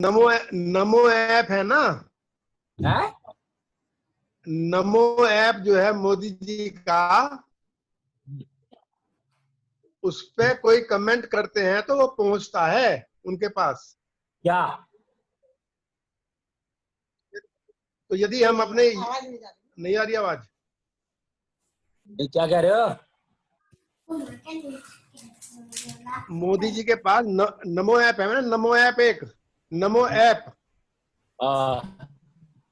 नमो app है ना, है? नमो ऐप जो है मोदी जी का, उस पे कोई कमेंट करते हैं तो वो पहुंचता है उनके पास। क्या? तो यदि हम अपने, नहीं आ रही आवाज? क्या कह रहे हो? मोदी जी के पास नमो ऐप है ना, नमो ऐप, एक नमो ऐप,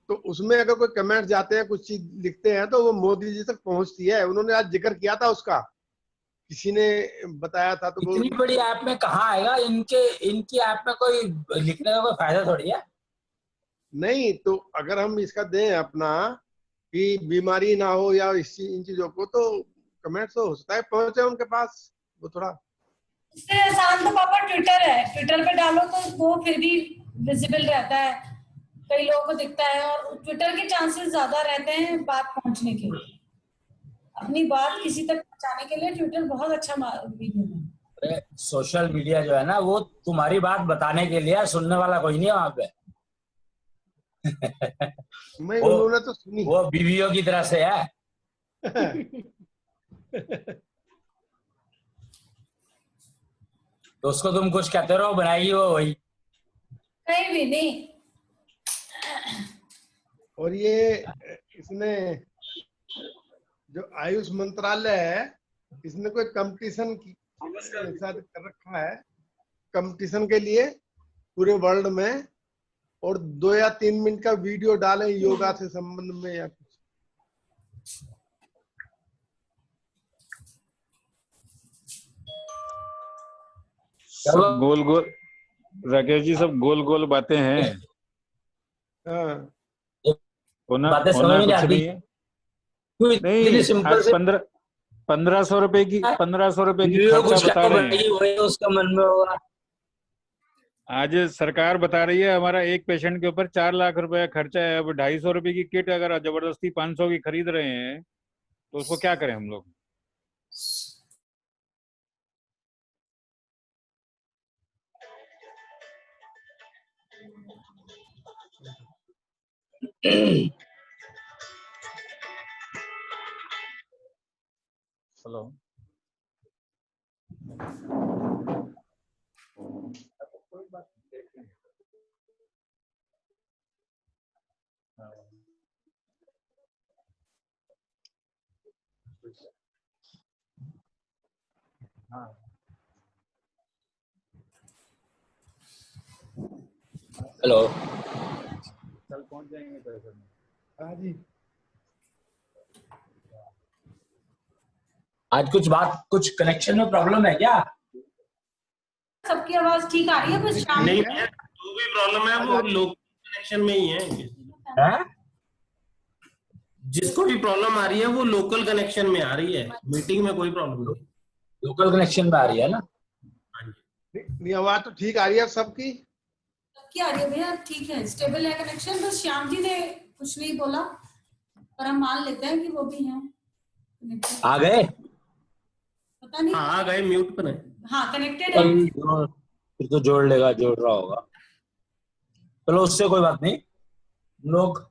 तो उसमें अगर कोई कमेंट जाते हैं, कुछ चीज लिखते हैं, तो वो मोदी जी तक पहुंचती है। उन्होंने आज जिक्र किया था उसका, किसी ने बताया था, तो वो इतनी बड़ी ऐप में कहाँ आएगा? इनकी ऐप में कोई लिखने का कोई फायदा थोड़ी है। नहीं, तो अगर हम इसका दें अपना कि बीमारी ना हो या इन चीजों को, तो कमेंट तो हो सकता है पहुंचे उनके पास। वो थोड़ा इससे आसान तो पापा ट्विटर है, ट्विटर पे डालो तो वो फिर भी विजिबल रहता है, कई लोगों को दिखता है, और ट्विटर के चांसेस ज्यादा रहते हैं बात पहुंचने के। अपनी बात किसी तक पहुंचाने के लिए ट्विटर बहुत अच्छा मीडियम है। सोशल मीडिया जो है ना, वो तुम्हारी बात बताने के लिए, सुनने वाला कोई नहीं है वहां पे। मैं उन्होंने तो सुनी, वो बीवियों की तरह से है। तो उसको तुम कुछ कहते रहो, बनाएगी वो वही। कहीं भी नहीं। और ये इसने जो आयुष मंत्रालय है, इसने कोई कंपटीशन की शायद कर रखा है, कंपटीशन के लिए पूरे वर्ल्ड में, और 2 या 3 मिनट का वीडियो डालें योगा से संबंध में या कुछ। सब गोल गोल, राकेश जी, सब गोल गोल बातें हैं। हाँ, होना कुछ नहीं है। नहीं, आज 1500 रुपए की खर्चा बता रहे हैं। उसका मन में होगा। आज सरकार बता रही है हमारा एक पेशेंट के ऊपर 4 लाख रुपए खर्चा है। अब 250 रुपए की किट अगर जबरदस्ती 500 की खरीद रहे हैं, तो उसको क्या करें हम लोग? हेलो, हाँ, हेलो, कल पहुंच जाएंगे पैसे में। हाँ जी। आज कुछ कनेक्शन में प्रॉब्लम है क्या? सबकी आवाज ठीक आ रही है? कुछ नहीं है, जो भी प्रॉब्लम है वो लोकल कनेक्शन में ही है। जिसको भी प्रॉब्लम आ रही है वो लोकल कनेक्शन में आ रही है, मीटिंग में कोई प्रॉब्लम नहीं। लोकल कनेक्शन में आ रही है ना? नहीं, आवाज तो ठीक आ रही है सबकी। सबकी आ रही है भैया, ठीक है, स्टेबल है कनेक्शन। बस श्याम जी ने कुछ नहीं बोला, पर हम मान लेते हैं कि वो भी हैं। आ गए? पता नहीं। हाँ, आ गए, म्यूट पर है। हाँ, कनेक्टेड है। फिर तो जोड़ रहा होगा। चलो, उससे कोई बात नहीं। लोग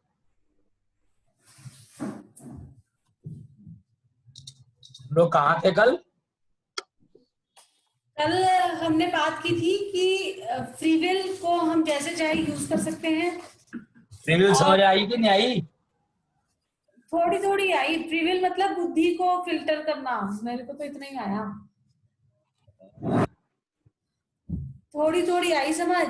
कहाँ थे कल? कल हमने बात की थी कि फ्री विल को हम जैसे चाहे यूज कर सकते हैं। फ्री विल समझ आई कि नहीं आई? थोड़ी थोड़ी आई। फ्री विल मतलब बुद्धि को फिल्टर करना, मेरे को तो इतना ही आया। थोड़ी थोड़ी आई समझ।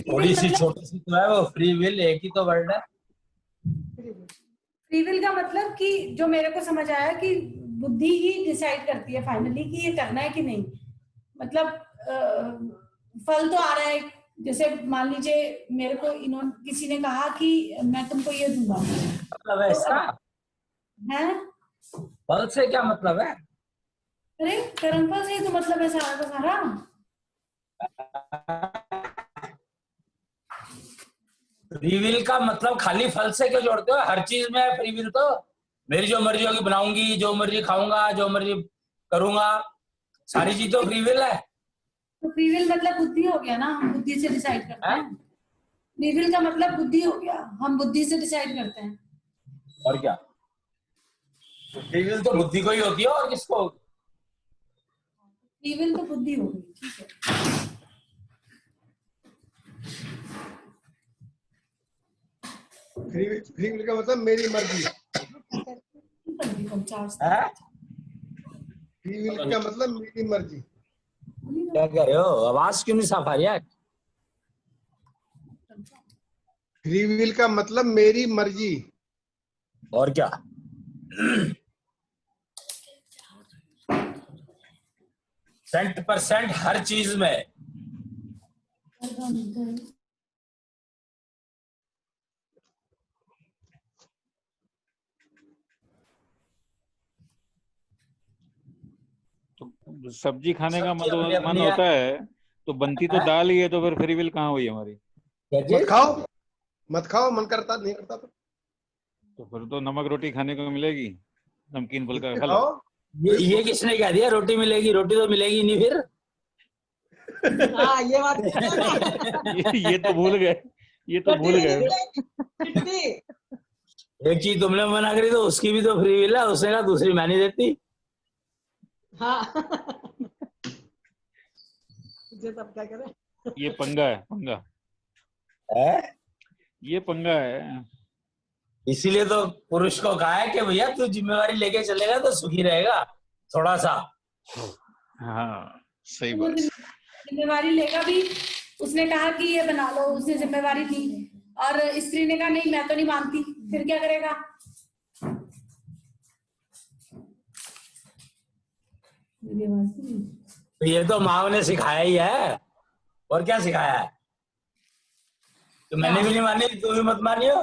थोड़ी सी छोटी सी तो है वो। फ्री विल एक ही तो वर्ड है। फ्री विल का मतलब कि जो मेरे को समझ आया कि बुद्धि ही डिसाइड करती है फाइनली कि ये करना है कि नहीं। मतलब फल तो आ रहा है, जैसे मान लीजिए मेरे को किसी ने कहा कि मैं तुमको ये दूंगा, मतलब है इसका? है फल से क्या मतलब है? अरे कर्मफल से तो मतलब है सारा का सारा। फ्री विल का मतलब खाली फल से क्यों जोड़ते हो? हर चीज में है फ्री विल तो। मेरी जो मर्जी होगी बनाऊंगी, जो मर्जी खाऊंगा, जो मर्जी करूंगा, सारी चीज तो फ्री विल है। तो फ्री विल मतलब बुद्धि हो गया ना, हम बुद्धि से डिसाइड करते हैं। फ्री विल का मतलब बुद्धि हो गया, हम बुद्धि से डिसाइड करते हैं। और क्या, फ्री विल तो बुद्धि को ही होती है और किसको होगी? फ्री विल तो बुद्धि हो गई, ठीक है। फ्री विल का मतलब मेरी मर्जी। हैं? फ्री विल का मतलब मेरी मर्जी। क्या कह रहे हो, आवाज क्यों नहीं साफ आ रही है? फ्री विल का मतलब मेरी मर्जी। और क्या, 100% हर चीज में। तो सब्जी खाने का सबकी अपनी मन अपनी होता है, तो बनती तो दाल ही है, तो फिर फ्री विल कहाँ हुई हमारी? मत खाओ, मत खाओ, मन करता नहीं करता तो फिर तो नमक रोटी खाने को मिलेगी, नमकीन फुल्का खा लो। खाओ। ये किसने कह दिया रोटी मिलेगी? रोटी तो मिलेगी नहीं फिर। हाँ ये बात तो है ना। ये तो भूल गए, ये तो भूल गए। चिट्ठी एक चीज तुमने मना करी तो उसकी भी तो फ्री विल है, उसने कहा दूसरी मैं नहीं देती। हाँ मुझे तब क्या करे। ये पंगा है, पंगा, है? ये पंगा है। इसीलिए तो पुरुष को कहा है कि भैया तू जिम्मेवारी लेके चलेगा तो सुखी रहेगा थोड़ा सा। हाँ सही वो बात। जिम्मेवारी लेगा भी, उसने कहा कि ये बना लो, उसने जिम्मेवारी ली और स्त्री ने कहा नहीं मैं तो नहीं मानती, फिर क्या करेगा? तो ये तो माँ ने सिखाया ही है, और क्या सिखाया है? तो मैंने भी नहीं मानी, तू भी मत मानियो।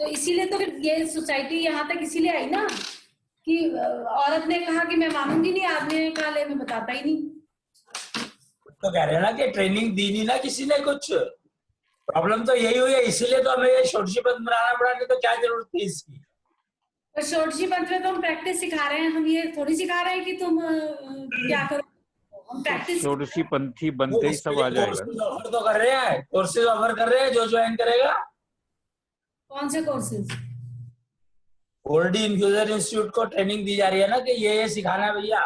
तो इसीलिए तो फिर ये सोसाइटी यहाँ तक इसीलिए आई ना कि औरत ने कहा कि मैं मानूंगी नहीं, आदमी ने कहा ले मैं बताता ही नहीं। तो कह रहे हैं ना कि ट्रेनिंग दी नहीं ना किसी ने कुछ, प्रॉब्लम तो यही हुई है। इसीलिए तो हमें ये छोटी पद बनाना पड़ा, नहीं तो क्या जरूरत थी इसकी? तो शोरजी पंथ में तो हम प्रैक्टिस सिखा रहे हैं, हम ये थोड़ी सिखा रहे हैं कि तुम क्या करो, हम प्रैक्टिस। षोडशी पंथी बनते ही सब आ जाएगा। कोर्सेज ऑफर तो कर रहे हैं, कोर्सेज ऑफर कर रहे हैं, जो ज्वाइन करेगा। कौन से कोर्सेज? गोल्डी इन्फ्यूजर इंस्टीट्यूट को ट्रेनिंग दी जा रही है ना कि ये सिखाना है भैया।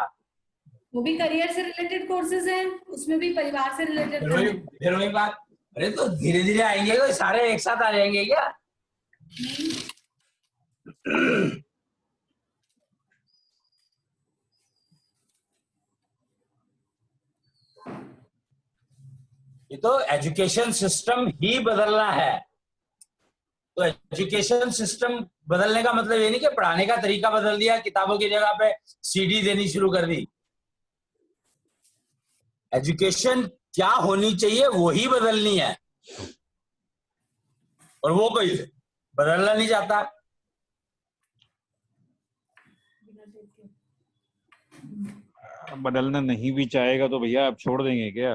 वो भी करियर से रिलेटेड कोर्सेज हैं, उसमें भी परिवार से रिलेटेड। फिर वही बात, अरे तो धीरे धीरे आएंगे, कोई सारे एक साथ आ जाएंगे क्या? ये तो एजुकेशन सिस्टम ही बदलना है। तो एजुकेशन सिस्टम बदलने का मतलब ये नहीं कि पढ़ाने का तरीका बदल दिया, किताबों की जगह पे सीडी देनी शुरू कर दी। एजुकेशन क्या होनी चाहिए वही बदलनी है, और वो कोई बदलना नहीं चाहता। बदलना नहीं भी चाहेगा तो भैया आप छोड़ देंगे क्या?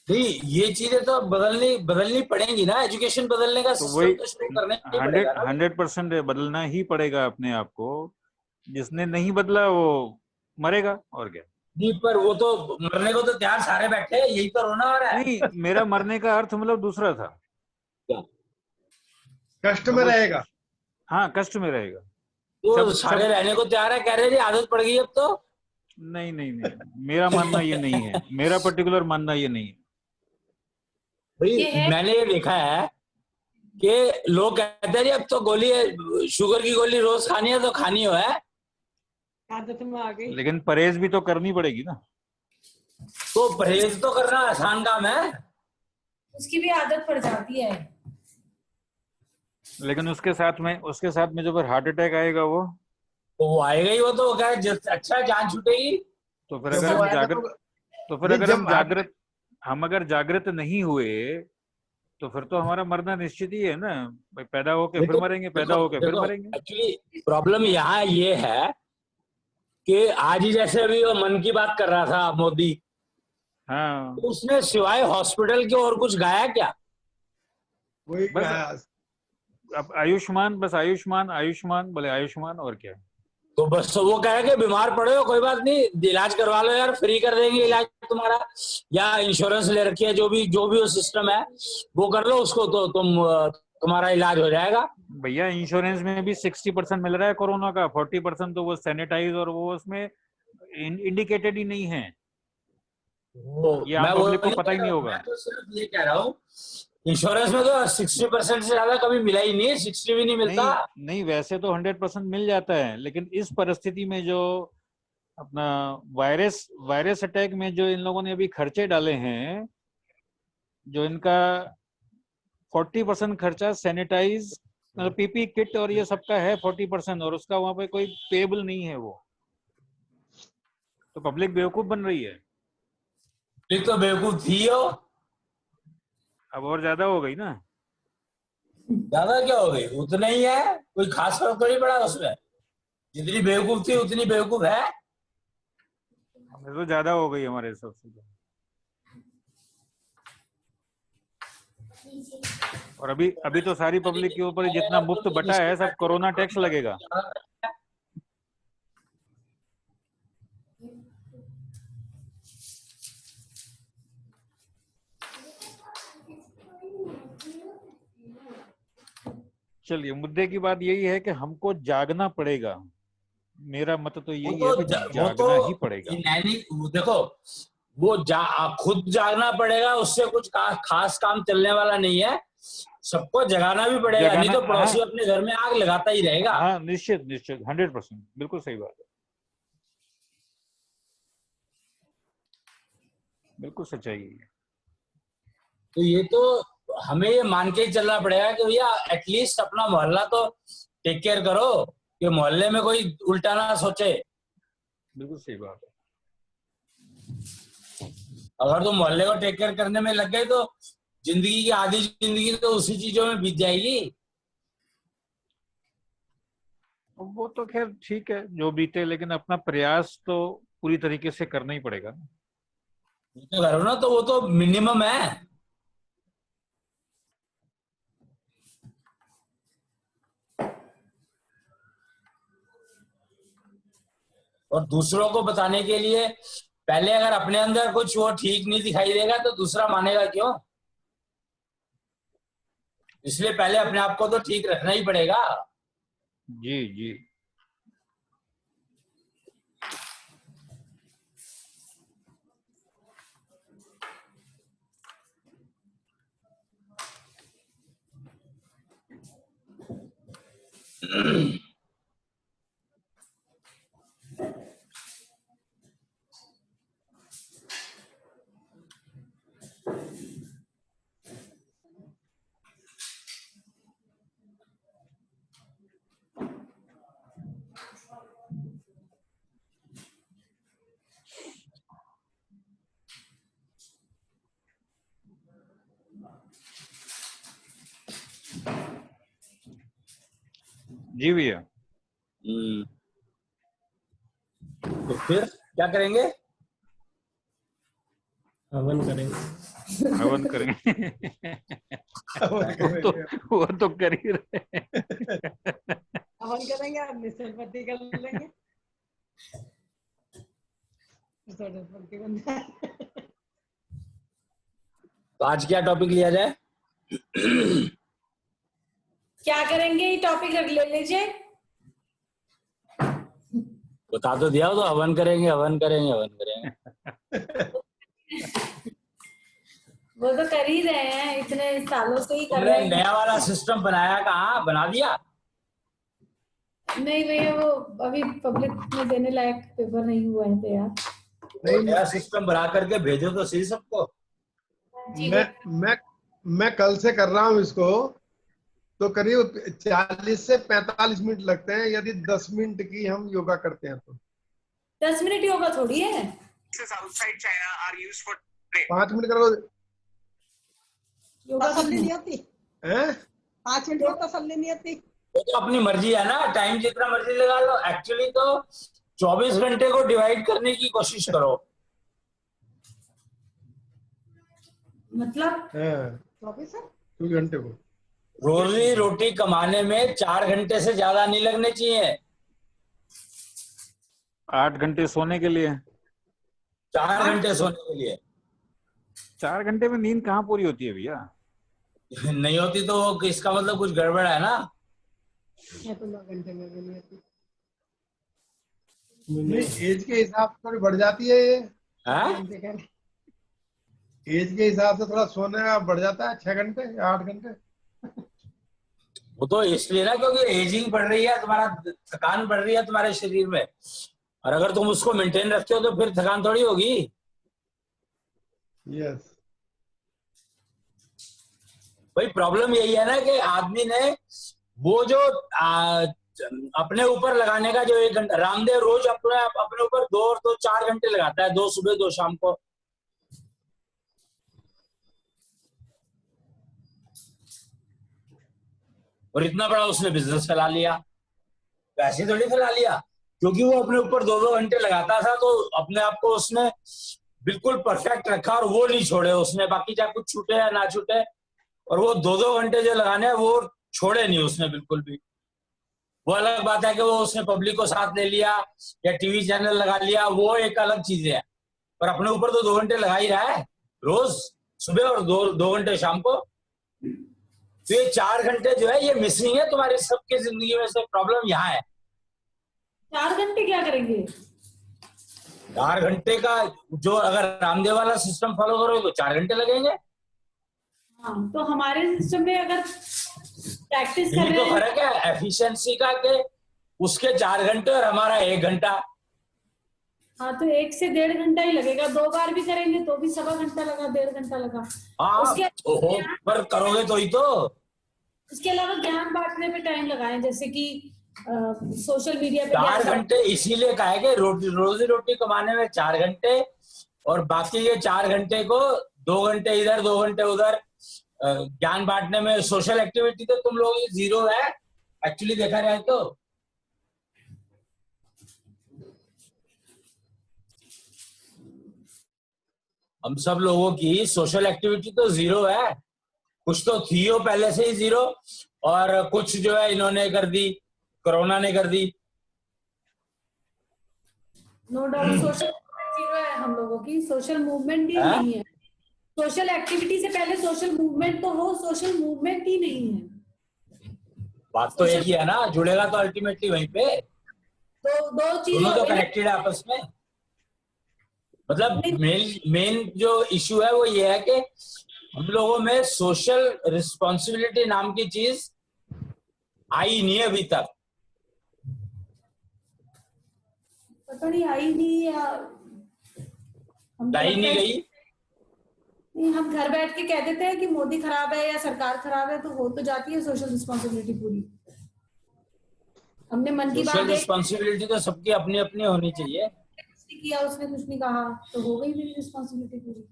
नहीं, ये चीजें तो बदलनी पड़ेंगी ना। एजुकेशन बदलने का तो सिस्टम वही तो शुरू करने ही पड़ेगा ना। 100% बदलना ही पड़ेगा अपने आप को। जिसने नहीं बदला वो मरेगा, और क्या। नहीं, पर वो तो मरने को तो तैयार सारे बैठे हैं, यही तो रोना हो रहा है। नहीं, मेरा मरने का अर्थ मतलब दूसरा था। कष्ट में रहेगा। हाँ, कष्ट में रहेगा। तो सारे रहने को तैयार है, कह रहे हैं आदत पड़ गई अब तो। नहीं नहीं नहीं, मेरा मानना ये नहीं है, मेरा पर्टिकुलर मानना ये नहीं है। भाई मैंने ये देखा है कि लोग कहते हैं अब तो गोली, शुगर की गोली रोज खानी है तो खानी हो है, आदत में आ गई। लेकिन परहेज भी तो करनी पड़ेगी ना। तो परहेज तो करना आसान काम है, उसकी भी आदत पड़ जाती है। लेकिन उसके साथ में जो फिर हार्ट अटैक आएगा तो वो आएगा ही। वो तो क्या अच्छा जान छूटेगी। तो फिर अगर हम जागृत हम अगर जागृत नहीं हुए तो फिर तो हमारा मरना निश्चित ही है ना भाई। पैदा होके फिर मरेंगे, पैदा होके फिर मरेंगे। एक्चुअली प्रॉब्लम यहाँ ये है कि आज ही जैसे अभी वो मन की बात कर रहा था मोदी, हाँ, तो उसने सिवाय हॉस्पिटल के और कुछ गाया क्या? वही बस अब आयुष्मान, बस आयुष्मान आयुष्मान बोले, आयुष्मान, और क्या। तो बस वो कह रहे कि बीमार पड़े हो कोई बात नहीं, इलाज करवा लो यार, फ्री कर देंगे इलाज तुम्हारा, या इंश्योरेंस ले रखी है, जो भी वो सिस्टम है वो कर लो उसको, तो तुम्हारा इलाज हो जाएगा। भैया इंश्योरेंस में भी 60% मिल रहा है कोरोना का, 40% तो वो सैनिटाइज और वो उसमें इंडिकेटेड ही नहीं है। ये आम पब्लिक को पता ही नहीं होगा। मैं तो सिर्फ ये कह रहा हूँ इंश्योरेंस में तो 60% से ज्यादा कभी मिला ही नहीं है, 60 भी नहीं मिलता। नहीं वैसे तो 100% मिल जाता है, लेकिन इस परिस्थिति में जो अपना वायरस अटैक में जो इन लोगों ने अभी खर्चे डाले हैं, जो इनका 40% खर्चा सैनिटाइज मतलब पीपी किट और ये सबका है 40%, और उसका वहां पे कोई पेबल नहीं है वो, तो पब्लिक बेवकूफ बन रही है। ठीक, तो बेवकूफ थी हो, अब और ज्यादा हो गई ना। ज्यादा क्या हो गई, उतना ही है, कोई खास फर्क थोड़ी पड़ा उसमें, जितनी बेवकूफ थी उतनी बेवकूफ है। तो ज्यादा हो गई हमारे हिसाब से। और अभी तो सारी पब्लिक के ऊपर जितना मुफ्त बटा है सब कोरोना टैक्स लगेगा। चलिए, मुद्दे की बात यही है कि हमको जागना पड़ेगा। मेरा मत तो यही है कि जागना ही पड़ेगा। देखो वो खुद जागना पड़ेगा, उससे कुछ खास काम चलने वाला नहीं है, सबको जगाना भी पड़ेगा, नहीं तो पड़ोसी अपने घर में आग लगाता ही रहेगा। हाँ निश्चित 100%, बिल्कुल सही बात है, बिल्कुल सच्चाई है। तो ये तो हमें ये मान के ही चलना पड़ेगा कि भैया एटलीस्ट अपना मोहल्ला तो टेक केयर करो, कि मोहल्ले में कोई उल्टा ना सोचे। बिल्कुल सही बात है। अगर तुम मोहल्ले को टेक केयर करने में लग गए तो जिंदगी की आधी जिंदगी तो उसी चीजों में बीत जाएगी। वो तो खैर ठीक है जो बीते, लेकिन अपना प्रयास तो पूरी तरीके से करना ही पड़ेगा। तो करो ना, तो वो तो मिनिमम है। और दूसरों को बताने के लिए पहले अगर अपने अंदर कुछ वो ठीक नहीं दिखाई देगा तो दूसरा मानेगा क्यों? इसलिए पहले अपने आप को तो ठीक रखना ही पड़ेगा। जी जी। जी भैया। तो फिर क्या करेंगे? हवन करेंगे। हवन करेंगे। वो तो कर ही रहे। हवन करेंगे और निसर्पति कर लेंगे। निसर्पति बन जाए। तो आज क्या टॉपिक लिया जाए? क्या करेंगे ये टॉपिक ले लीजिए। बता तो दिया हो, तो हवन करेंगे हवन करेंगे हवन करेंगे। वो तो कर ही रहे हैं, इतने सालों से ही कर तुमने रहे हैं। नया वाला सिस्टम बनाया, कहाँ बना दिया? नहीं भैया, वो अभी पब्लिक में देने लायक पेपर नहीं हुआ है तो यार। नया सिस्टम बना करके भेजो तो सही सबको। मैं कल से कर रहा हूँ इसको, तो करीब 40 से 45 मिनट लगते हैं यदि 10 मिनट की हम योगा करते हैं तो। 10 मिनट योगा थोड़ी है। 5 मिनट करो। योगा तसल्ली नहीं होती हैं? 5 मिनट को तसल्ली नहीं होती। वो तो अपनी मर्जी है ना, टाइम जितना मर्जी लगा लो। एक्चुअली तो 24 घंटे को डिवाइड करने की कोशिश करो। मतलब 24 घंटे को रोजी रोटी कमाने में 4 घंटे से ज्यादा नहीं लगने चाहिए। 8 घंटे सोने के लिए। 4 घंटे सोने के लिए। 4 घंटे में नींद कहाँ पूरी होती है भैया? नहीं होती तो वो इसका मतलब कुछ गड़बड़ है ना। 9 घंटे में भी नहीं होती। नहीं, एज के हिसाब से थोड़ी बढ़ जाती है ये। हाँ? एज के हिसाब से थोड़ा सोने का बढ़ जाता है, 6 घंटे या 8 घंटे। वो तो इसलिए ना क्योंकि एजिंग बढ़ रही है, तुम्हारा थकान बढ़ रही है तुम्हारे शरीर में, और अगर तुम उसको मेंटेन रखते हो तो फिर थकान थोड़ी होगी। यस। भाई प्रॉब्लम यही है ना कि आदमी ने वो जो अपने ऊपर लगाने का जो 1 घंटा, रामदेव रोज अपने ऊपर 2 और 2 4 घंटे लगाता है, 2 सुबह 2 शाम को। और इतना बड़ा उसने बिजनेस फैला लिया, वैसे थोड़ी फैला लिया, क्योंकि वो अपने ऊपर 2-2 घंटे लगाता था तो अपने आप को उसने बिल्कुल परफेक्ट रखा और वो नहीं छोड़े उसने, बाकी चाहे कुछ छूटे या ना छूटे, और वो 2-2 घंटे जो लगाने हैं वो छोड़े नहीं उसने बिल्कुल भी। वो अलग बात है कि वो उसने पब्लिक को साथ ले लिया या टीवी चैनल लगा लिया, वो एक अलग चीज है, पर अपने ऊपर तो 2 घंटे लगा ही रहा है रोज सुबह और 2 घंटे शाम को। तो ये 4 घंटे जो है ये मिसिंग है तुम्हारी सबकी जिंदगी में से। प्रॉब्लम यहाँ है। 4 घंटे क्या करेंगे? 4 घंटे का जो अगर रामदेव वाला सिस्टम फॉलो करोगे तो 4 घंटे लगेंगे। हाँ, तो हमारे सिस्टम में अगर प्रैक्टिस कर यही रहे तो हैं, फर्क है एफिशिएंसी का, कि उसके 4 घंटे और हमारा 1 घंटा। हाँ तो 1 से 1.5 घंटा ही लगेगा। 2 बार भी करेंगे तो भी 1.25 घंटा लगा, 1.5 घंटा लगा। हाँ उसके पर करोगे तो ही तो। उसके अलावा ज्ञान बांटने पे टाइम लगाएं, जैसे कि सोशल मीडिया पे 4 ज्ञान घंटे इसीलिए कहा है कि रोजी रोटी कमाने में 4 घंटे, और बाकी ये 4 घंटे को 2 घंटे इधर 2 घंटे उधर ज्ञान बांटने में। सोशल एक्टिविटी तो तुम लोग 0 है एक्चुअली देखा जाए तो। हम सब लोगों की सोशल एक्टिविटी तो 0 है। कुछ तो थी हो पहले से ही 0, और कुछ जो है इन्होंने कर दी, कोरोना ने कर दी। नो डाउट सोशल जीरो है हम लोगों की, सोशल मूवमेंट भी हाँ? नहीं है। सोशल एक्टिविटी से पहले सोशल मूवमेंट तो हो, सोशल मूवमेंट ही नहीं है। बात तो एक ही है ना, जुड़ेगा तो अल्टीमेटली वहीं पे। तो दो चीज दोनों हो तो गई ना। कनेक्टेड है आपस में। मतलब मेन जो इश्यू है वो ये है कि हम लोगों में सोशल रिस्पॉन्सिबिलिटी नाम की चीज आई नहीं है अभी तक। पता नहीं आई नहीं या लाई नहीं गई। नहीं, हम घर बैठ के कह देते हैं कि मोदी खराब है या सरकार खराब है, तो हो तो जाती है सोशल रिस्पॉन्सिबिलिटी पूरी। हमने मन की बात सोशल रिस्पॉन्सिबिलिटी तो सबकी अपनी अपनी होनी चाहिए। कुछ नहीं किया, उसने कुछ नहीं कहा, तो हो गई मेरी रिस्पॉन्सिबिलिटी पूरी।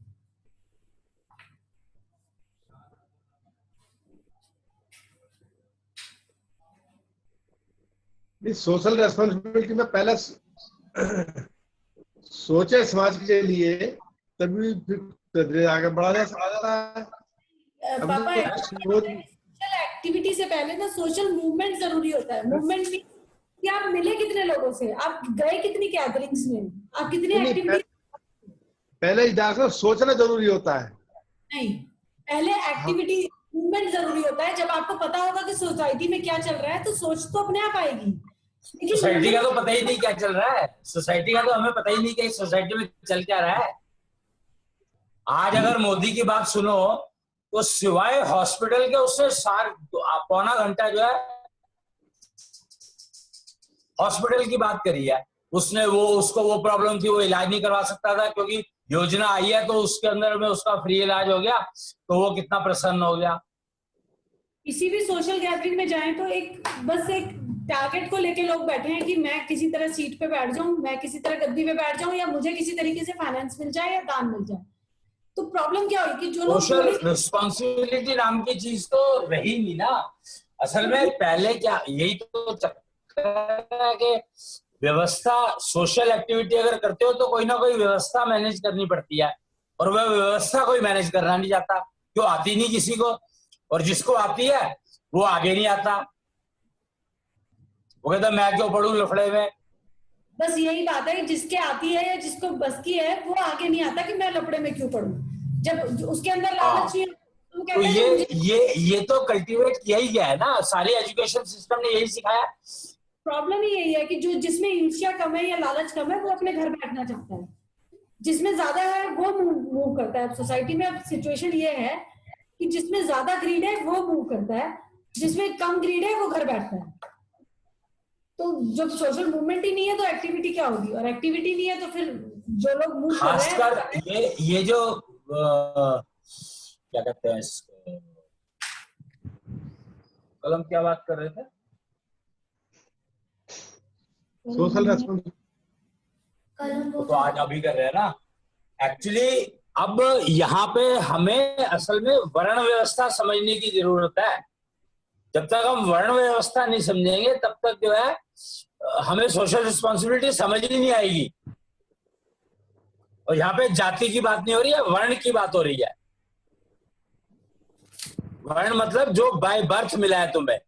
सोशल रेस्पॉन्सिबिलिटी में पहले सोचे समाज के लिए, तभी फिर आगे बढ़ा जा सकता है। पापा सोशल एक्टिविटी से पहले ना सोशल मूवमेंट जरूरी होता है। मूवमेंट भी कि आप मिले कितने लोगों से, आप गए कितनी गैदरिंग्स में, आप कितनी एक्टिविटी। पहले जाकर सोचना जरूरी होता है। नहीं, पहले एक्टिविटी मूवमेंट जरूरी होता है। जब आपको पता होगा कि सोसाइटी में क्या चल रहा है तो सोच तो अपने आप आएगी। सोसाइटी का तो पता ही नहीं क्या चल रहा है। सोसाइटी का तो हमें पता ही नहीं कि सोसाइटी में चल क्या रहा है। आज अगर मोदी की बात सुनो तो सिवाय हॉस्पिटल के उससे 4-पौना घंटा जो है हॉस्पिटल की बात करी है उसने। उसको वो प्रॉब्लम थी, वो इलाज नहीं करवा सकता था, क्योंकि योजना आई है तो उसके अंदर में उसका फ्री इलाज हो गया, तो वो कितना प्रसन्न हो गया। किसी भी सोशल गैदरिंग में जाएं तो बस एक टारगेट को लेके लोग बैठे हैं कि मैं किसी तरह सीट पे बैठ जाऊं, मैं किसी तरह गद्दी पे बैठ जाऊं, या मुझे किसी तरीके से फाइनेंस मिल जाए या दान मिल जाए। तो प्रॉब्लम क्या हुई कि जो लोग सोशल रिस्पॉन्सिबिलिटी नाम की चीज तो रही नहीं ना असल में। पहले क्या यही तो चक्कर है कि व्यवस्था, सोशल एक्टिविटी अगर करते हो तो कोई ना कोई व्यवस्था मैनेज करनी पड़ती है, और वह व्यवस्था कोई मैनेज करना नहीं चाहता, क्यों आती नहीं किसी को, और जिसको आती है वो आगे नहीं आता। वो कहता मैं क्यों पढ़ूं लफड़े में, बस यही बात है कि जिसके आती है या जिसको बस की है वो आगे नहीं आता कि मैं लफड़े में क्यों पड़ूं, जब उसके अंदर लालच नहीं है, वो तो कहता है कि मुझे ये तो कल्टीवेट किया ही गया है ना, सारी एजुकेशन सिस्टम ने यही सिखाया। प्रॉब्लम ही यही है कि जो जिसमें ईर्ष्या कम है या लालच कम है वो अपने घर बैठना चाहता है, जिसमें ज्यादा है वो मूव करता है। सोसाइटी में अब सिचुएशन ये है कि जिसमें ज्यादा ग्रीड है वो मूव करता है, जिसमें कम ग्रीड है वो घर बैठता है। तो जब सोशल मूवमेंट ही नहीं है तो एक्टिविटी क्या होगी, और एक्टिविटी नहीं है तो फिर जो लोग मूव कर रहे हैं खासकर ये जो क्या कहते हैं इसको, कल हम क्या बात कर रहे थे, सोशल रेस्पॉन्सिबिलिटी, तो आज अभी कर रहे हैं ना। एक्चुअली अब यहाँ पे हमें असल में वर्ण व्यवस्था समझने की जरूरत है। जब तक हम वर्ण व्यवस्था नहीं समझेंगे तब तक जो है हमें सोशल रिस्पॉन्सिबिलिटी समझ ही नहीं आएगी। और यहाँ पे जाति की बात नहीं हो रही है, वर्ण की बात हो रही है। वर्ण मतलब जो बाय बर्थ मिला है तुम्हें।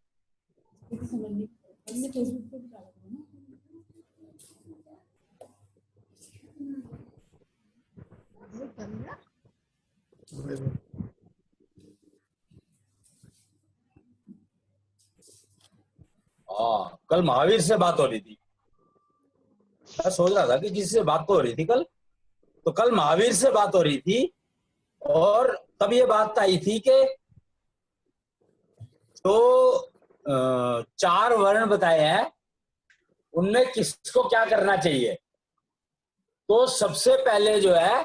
कल महावीर से बात हो रही थी, मैं सोच रहा था कि जिससे बात तो हो रही थी कल, तो कल महावीर से बात हो रही थी और तब ये बात आई थी कि तो 4 वर्ण बताए हैं, उनमें किसको क्या करना चाहिए। तो सबसे पहले जो है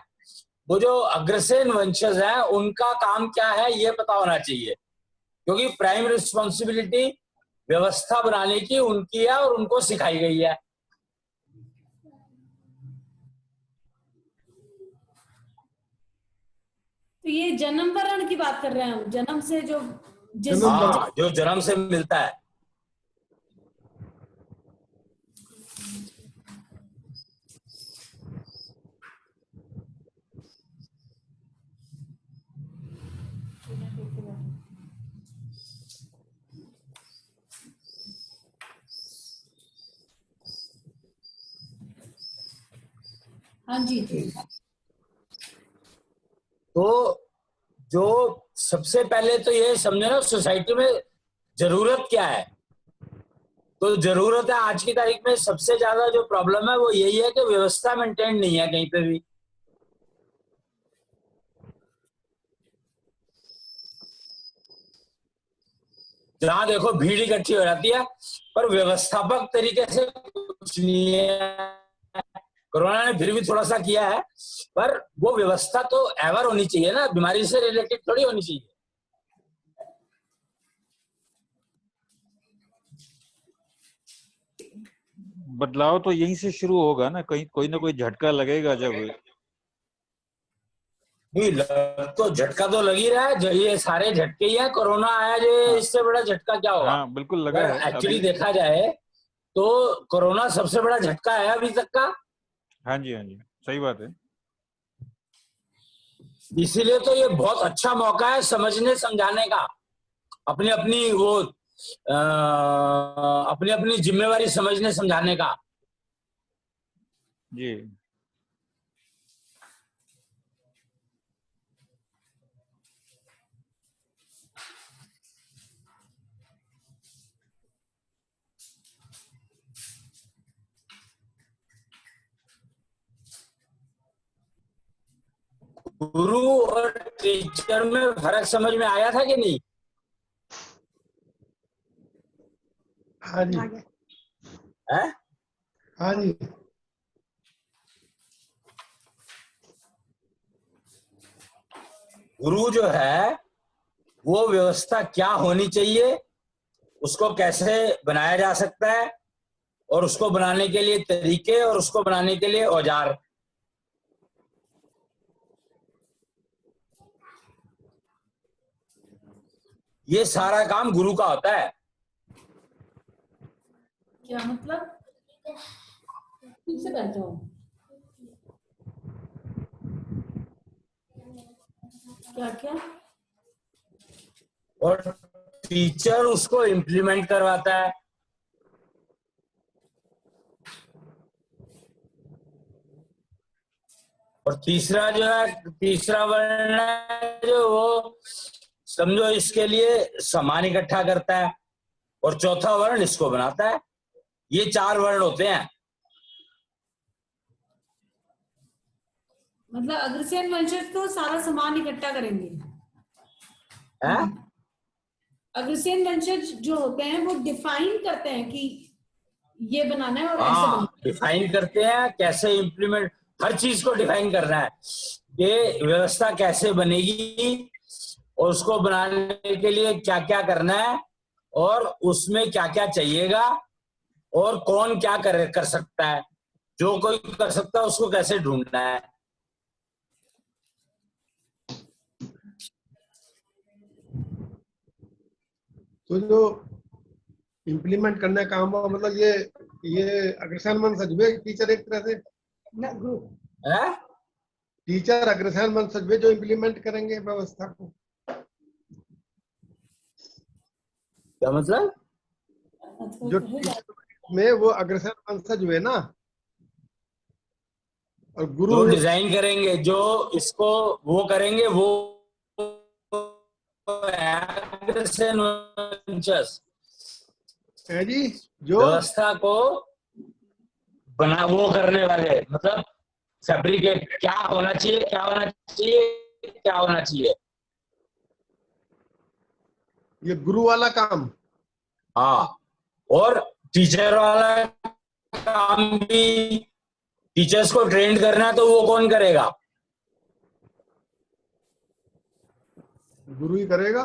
वो जो अग्रसेन वंशज हैं उनका काम क्या है ये पता होना चाहिए, क्योंकि प्राइम रिस्पॉन्सिबिलिटी व्यवस्था बनाने की उनकी है और उनको सिखाई गई है। तो ये जन्म वर्ण की बात कर रहे हैं हम, जन्म से जो जो जन्म से मिलता है। हाँ जी। तो जो सबसे पहले तो ये समझे ना सोसाइटी में जरूरत क्या है। तो जरूरत है आज की तारीख में सबसे ज्यादा जो प्रॉब्लम है वो यही है कि व्यवस्था मेंटेन नहीं है कहीं पे भी। जहां देखो भीड़ इकट्ठी हो जाती है पर व्यवस्थापक तरीके से कुछ नहीं है। कोरोना ने फिर भी थोड़ा सा किया है, पर वो व्यवस्था तो एवर होनी चाहिए ना, बीमारी से रिलेटेड थोड़ी होनी चाहिए। बदलाव तो यहीं से शुरू होगा ना, कहीं कोई ना कोई झटका लगेगा। जब नहीं तो झटका तो लग ही रहा है, ये सारे झटके ही है। कोरोना आया जो इससे बड़ा झटका क्या होगा। हाँ बिल्कुल लगा है। एक्चुअली देखा जाए तो कोरोना सबसे बड़ा झटका है अभी तक का। हाँ जी, हाँ जी, सही बात है। इसीलिए तो ये बहुत अच्छा मौका है समझने समझाने का, अपनी अपनी वो अपनी अपनी जिम्मेवारी समझने समझाने का। जी गुरु और टीचर में फर्क समझ में आया था कि नहीं? हाँ जी, है? हाँ जी। गुरु जो है वो व्यवस्था क्या होनी चाहिए, उसको कैसे बनाया जा सकता है, और उसको बनाने के लिए तरीके और उसको बनाने के लिए औजार, ये सारा काम गुरु का होता है। क्या मतलब? ठीक से बैठ जाओ। क्या क्या? और टीचर उसको इम्प्लीमेंट करवाता है। और तीसरा जो है, तीसरा वर्ण है जो वो समझो इसके लिए सामान इकट्ठा करता है, और चौथा वर्ण इसको बनाता है। ये 4 वर्ण होते हैं। मतलब अग्रसेन वंशज तो सारा सामान इकट्ठा करेंगे। है? अग्रसेन वंशज जो होते हैं वो डिफाइन करते हैं कि ये बनाना है और ऐसे हाँ, बनाना डिफाइन करते हैं कैसे इम्प्लीमेंट, हर चीज को डिफाइन करना है कि व्यवस्था कैसे बनेगी और उसको बनाने के लिए क्या क्या करना है और उसमें क्या क्या चाहिएगा और कौन क्या कर सकता है, जो कोई कर सकता है उसको कैसे ढूंढना है। तो जो इम्प्लीमेंट करने का काम हुआ, मतलब ये अग्रसेन वंशज हुए टीचर एक तरह से, है? टीचर अग्रसेन वंशज हुए जो इम्प्लीमेंट करेंगे व्यवस्था को। क्या मतलब? जो टीचर में वो अग्रसेन वंशज हुए ना, और गुरु जो डिजाइन करेंगे, जो इसको वो करेंगे, वो अग्रसेन वंशज है जी, जो व्यवस्था को बना वो करने वाले, मतलब फैब्रिकेट क्या होना चाहिए, क्या होना चाहिए, क्या होना चाहिए। ये गुरु वाला काम। हाँ, और टीचर वाला काम भी, टीचर्स को ट्रेन करना है तो वो कौन करेगा? गुरु ही करेगा।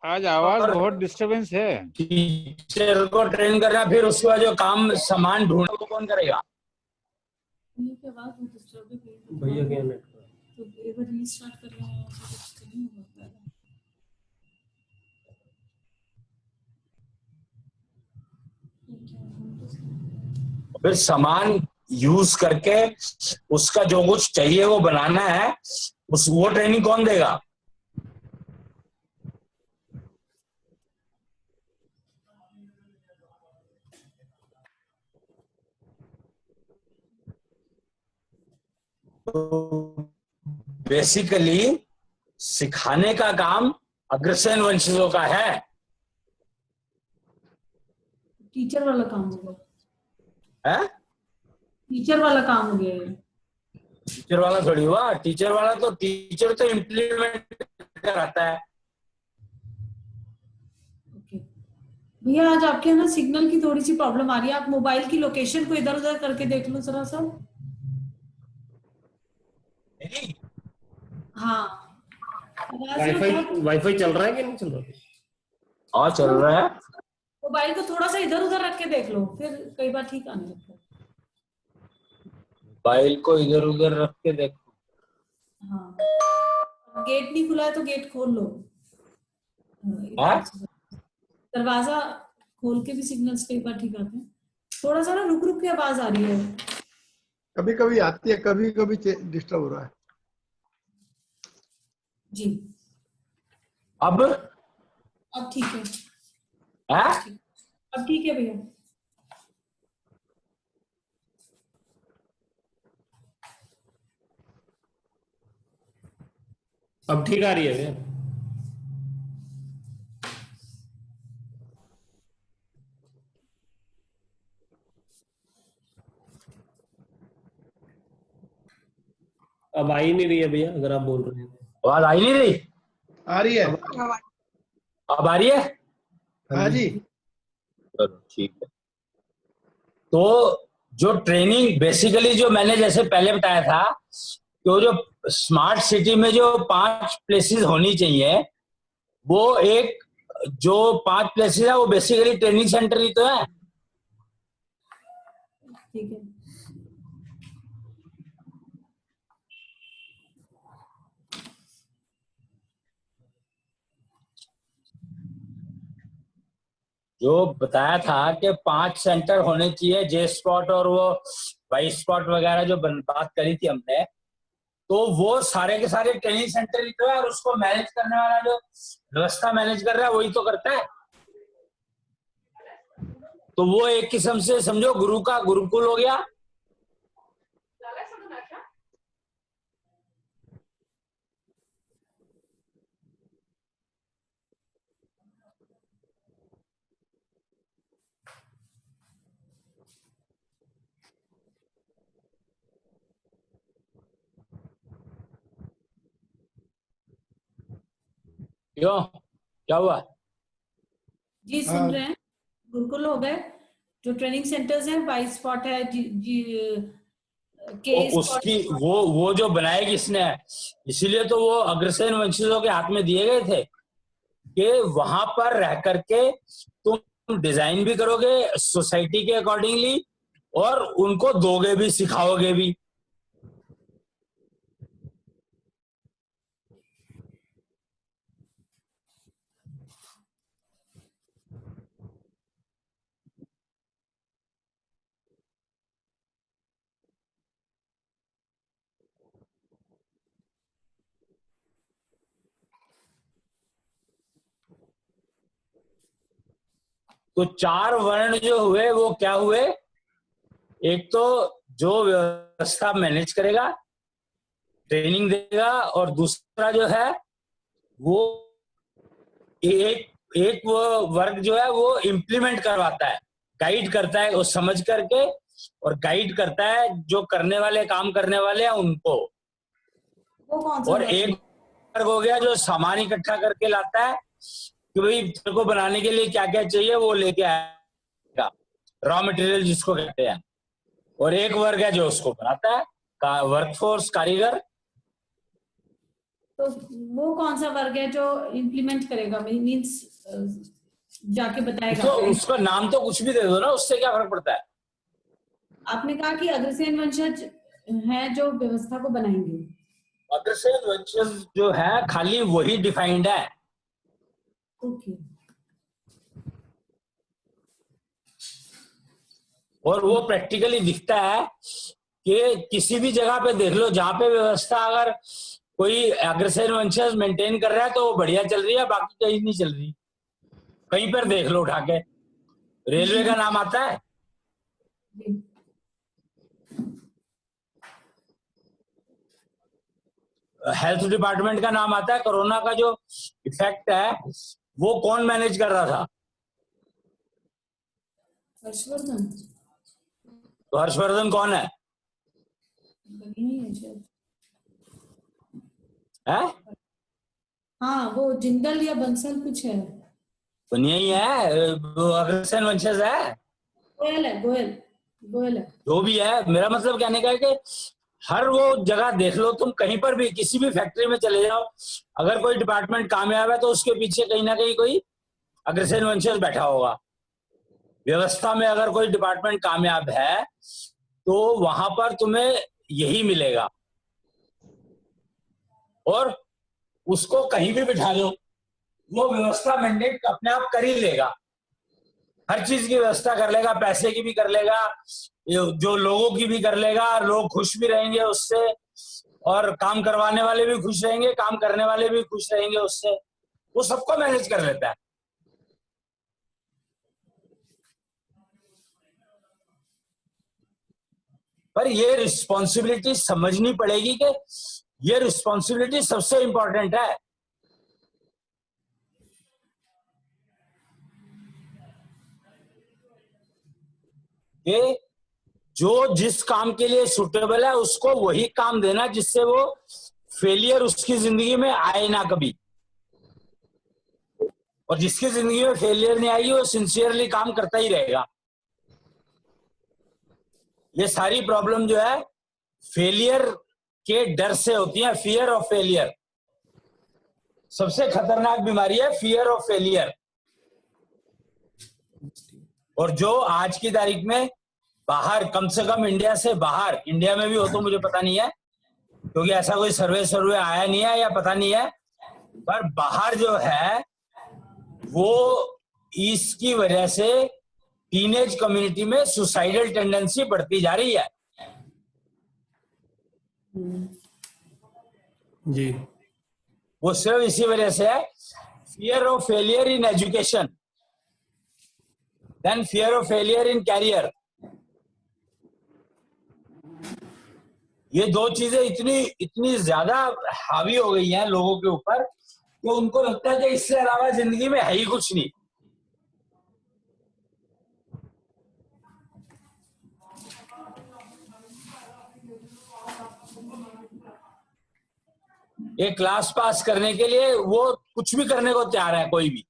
आज आवाज बहुत डिस्टरबेंस है। टीचर को ट्रेन करना, फिर उसके बाद जो काम सामान ढूंढना वो कौन करेगा? भैया क्या नेट तो एक बार रीस्टार्ट कर रहा हूँ तो कुछ नहीं होता है। फिर सामान यूज करके उसका जो कुछ चाहिए वो बनाना है, वो ट्रेनिंग कौन देगा? बेसिकली सिखाने का काम अग्रसेन वंशजों का है। टीचर वाला काम हो गया, है? टीचर वाला काम हो गया ये। टीचर वाला थोड़ी हुआ, टीचर तो इम्प्लीमेंट कराता है। ओके भैया, आज आपके यहाँ ना सिग्नल की थोड़ी सी प्रॉब्लम आ रही है। आप मोबाइल की लोकेशन को इधर उधर करके देख लो जरा सा। हाँ, आवाज में वाईफाई चल रहा है कि नहीं चल रहा? हाँ, चल रहा है। मोबाइल को थोड़ा सा इधर उधर रख के देख लो, फिर कई बार ठीक आने लगता है। मोबाइल को इधर उधर रख के देखो। हाँ, गेट नहीं खुला है तो गेट खोल लो। हाँ? दरवाजा खोल के भी सिग्नल्स कई बार ठीक आते हैं। थोड़ा सा ना रुक रुक के आवाज आ रही है। कभी कभी आती है, कभी कभी डिस्टर्ब हो रहा है जी। अब ठीक है। है? अब ठीक है भैया। अब ठीक आ रही है भैया? अब आ ही नहीं रही है भैया, अगर आप बोल रहे हैं। आवाज आई नहीं रही? आ रही है। अब आ रही है? हाँ जी। चलो ठीक है। तो जो ट्रेनिंग बेसिकली जो मैंने जैसे पहले बताया था, तो जो स्मार्ट सिटी में जो 5 प्लेसेस होनी चाहिए, वो एक जो 5 प्लेसेस है वो बेसिकली ट्रेनिंग सेंटर ही तो है। ठीक है। जो बताया था कि 5 सेंटर होने चाहिए, जे स्पॉट और वो वाई स्पॉट वगैरह जो बात करी थी हमने, तो वो सारे के सारे ट्रेनिंग सेंटर ही तो है, और उसको मैनेज करने वाला जो व्यवस्था मैनेज कर रहा है वही तो करता है। तो वो एक किस्म से समझो गुरु का गुरुकुल हो गया। क्यों, क्या हुआ? जी सुन रहे हैं। गुरुकुल हो गए, जो ट्रेनिंग सेंटर्स हैं, वाई स्पॉट है, के उसकी वो जो बनाए किसने है, इसीलिए तो वो अग्रसेन वंशजों के हाथ में दिए गए थे कि वहां पर रह करके तुम डिजाइन भी करोगे सोसाइटी के अकॉर्डिंगली और उनको दोगे भी, सिखाओगे भी। तो 4 वर्ण जो हुए वो क्या हुए? एक तो जो व्यवस्था मैनेज करेगा, ट्रेनिंग देगा, और दूसरा जो है वो एक वो वर्ग जो है वो इम्प्लीमेंट करवाता है, गाइड करता है, वो समझ करके और गाइड करता है जो करने वाले, काम करने वाले हैं उनको। वो कौन सा और वर्ग? एक वर्ग हो गया जो सामान इकट्ठा करके लाता है कि भाई तेरे को बनाने के लिए क्या क्या चाहिए वो लेके आएगा, रॉ मटेरियल जिसको कहते हैं। और एक वर्ग है जो उसको बनाता है, वर्कफोर्स, कारीगर। तो वो कौन सा वर्ग है जो इम्प्लीमेंट करेगा, मीन्स जाके बताएगा? तो उसका नाम तो कुछ भी दे दो ना, उससे क्या फर्क पड़ता है? आपने कहा कि अग्रसेन वंशज हैं जो व्यवस्था को बनाएंगे। अग्रसेन वंशज जो है खाली वही डिफाइंड है। ओके। और वो प्रैक्टिकली दिखता है कि किसी भी जगह पे देख लो, जहां पे व्यवस्था अगर कोई अग्रसेन वंशज मेंटेन कर रहा है तो वो बढ़िया चल रही है, बाकी कहीं नहीं चल रही। कहीं पर देख लो उठा के, रेलवे का नाम आता है, हेल्थ डिपार्टमेंट का नाम आता है। कोरोना का जो इफेक्ट है वो कौन मैनेज कर रहा था? हर्षवर्धन। तो हर्षवर्धन कौन है? है? हाँ, वो जिंदल या बंसल कुछ है। दुनिया ही है, वो अग्रसेन वंशज है। गोयल है, गोयल, गोयल है। जो भी है, मेरा मतलब कहने का है कि हर वो जगह देख लो तुम, कहीं पर भी किसी भी फैक्ट्री में चले जाओ, अगर कोई डिपार्टमेंट कामयाब है तो उसके पीछे कहीं ना कहीं कोई अग्रसेन वंशज बैठा होगा। व्यवस्था में अगर कोई डिपार्टमेंट कामयाब है तो वहां पर तुम्हें यही मिलेगा, और उसको कहीं भी बिठा दो, वो व्यवस्था मैंडेट अपने आप कर ही लेगा, हर चीज की व्यवस्था कर लेगा, पैसे की भी कर लेगा, जो लोगों की भी कर लेगा, लोग खुश भी रहेंगे उससे, और काम करवाने वाले भी खुश रहेंगे, काम करने वाले भी खुश रहेंगे उससे, वो सबको मैनेज कर लेता है। पर ये रिस्पॉन्सिबिलिटी समझनी पड़ेगी कि ये रिस्पॉन्सिबिलिटी सबसे इंपॉर्टेंट है। कि जो जिस काम के लिए सुटेबल है उसको वही काम देना जिससे वो फेलियर उसकी जिंदगी में आए ना कभी, और जिसकी जिंदगी में फेलियर नहीं आएगी वो सिंसियरली काम करता ही रहेगा। ये सारी प्रॉब्लम जो है फेलियर के डर से होती है, फियर ऑफ फेलियर। सबसे खतरनाक बीमारी है फियर ऑफ फेलियर। और जो आज की तारीख में बाहर, कम से कम इंडिया से बाहर, इंडिया में भी हो तो मुझे पता नहीं है क्योंकि ऐसा कोई सर्वे आया नहीं है या पता नहीं है, पर बाहर जो है वो इसकी वजह से टीनेज कम्युनिटी में सुसाइडल टेंडेंसी बढ़ती जा रही है। जी, वो सिर्फ इसी वजह से है, fear of failure in education. then fear of failure in career. ये दो चीजें इतनी ज्यादा हावी हो गई हैं लोगों के ऊपर कि उनको लगता है कि इससे अलावा जिंदगी में है ही कुछ नहीं। एक क्लास पास करने के लिए वो कुछ भी करने को तैयार है कोई भी।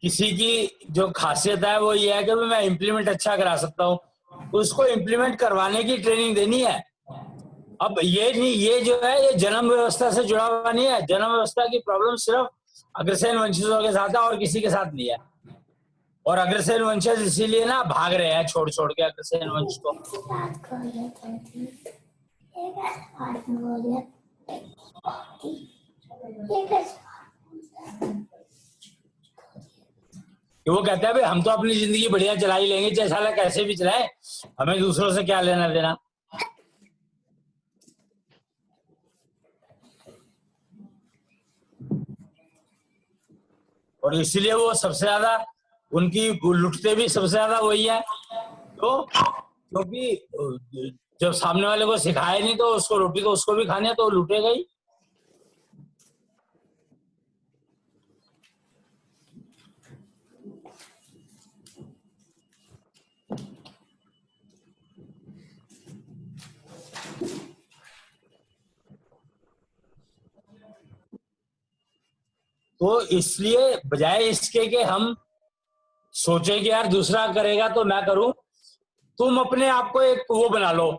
किसी की जो खासियत है वो ये है कि मैं इम्प्लीमेंट अच्छा करा सकता हूँ, उसको इम्प्लीमेंट करवाने की ट्रेनिंग देनी है। अब ये नहीं, ये जो है ये जन्म व्यवस्था से जुड़ा हुआ नहीं है। जन्म व्यवस्था की प्रॉब्लम सिर्फ अग्रसेन वंशजों के साथ है और किसी के साथ नहीं है। और अग्रसेन वंशज इसीलिए ना भाग रहे हैं छोड़ छोड़ के अग्रसेन वंश को। वो कहता है भाई हम तो अपनी जिंदगी बढ़िया चला ही लेंगे, चाहे साला कैसे भी चलाए, हमें दूसरों से क्या लेना देना। और इसीलिए वो सबसे ज्यादा उनकी लुटते भी सबसे ज्यादा वही है। तो क्योंकि जब सामने वाले को सिखाया नहीं तो उसको रोटी तो उसको भी खानी है, तो वो लूटेगा ही। तो इसलिए बजाय इसके कि हम सोचे कि यार दूसरा करेगा तो मैं करूं, तुम अपने आप को एक वो बना लो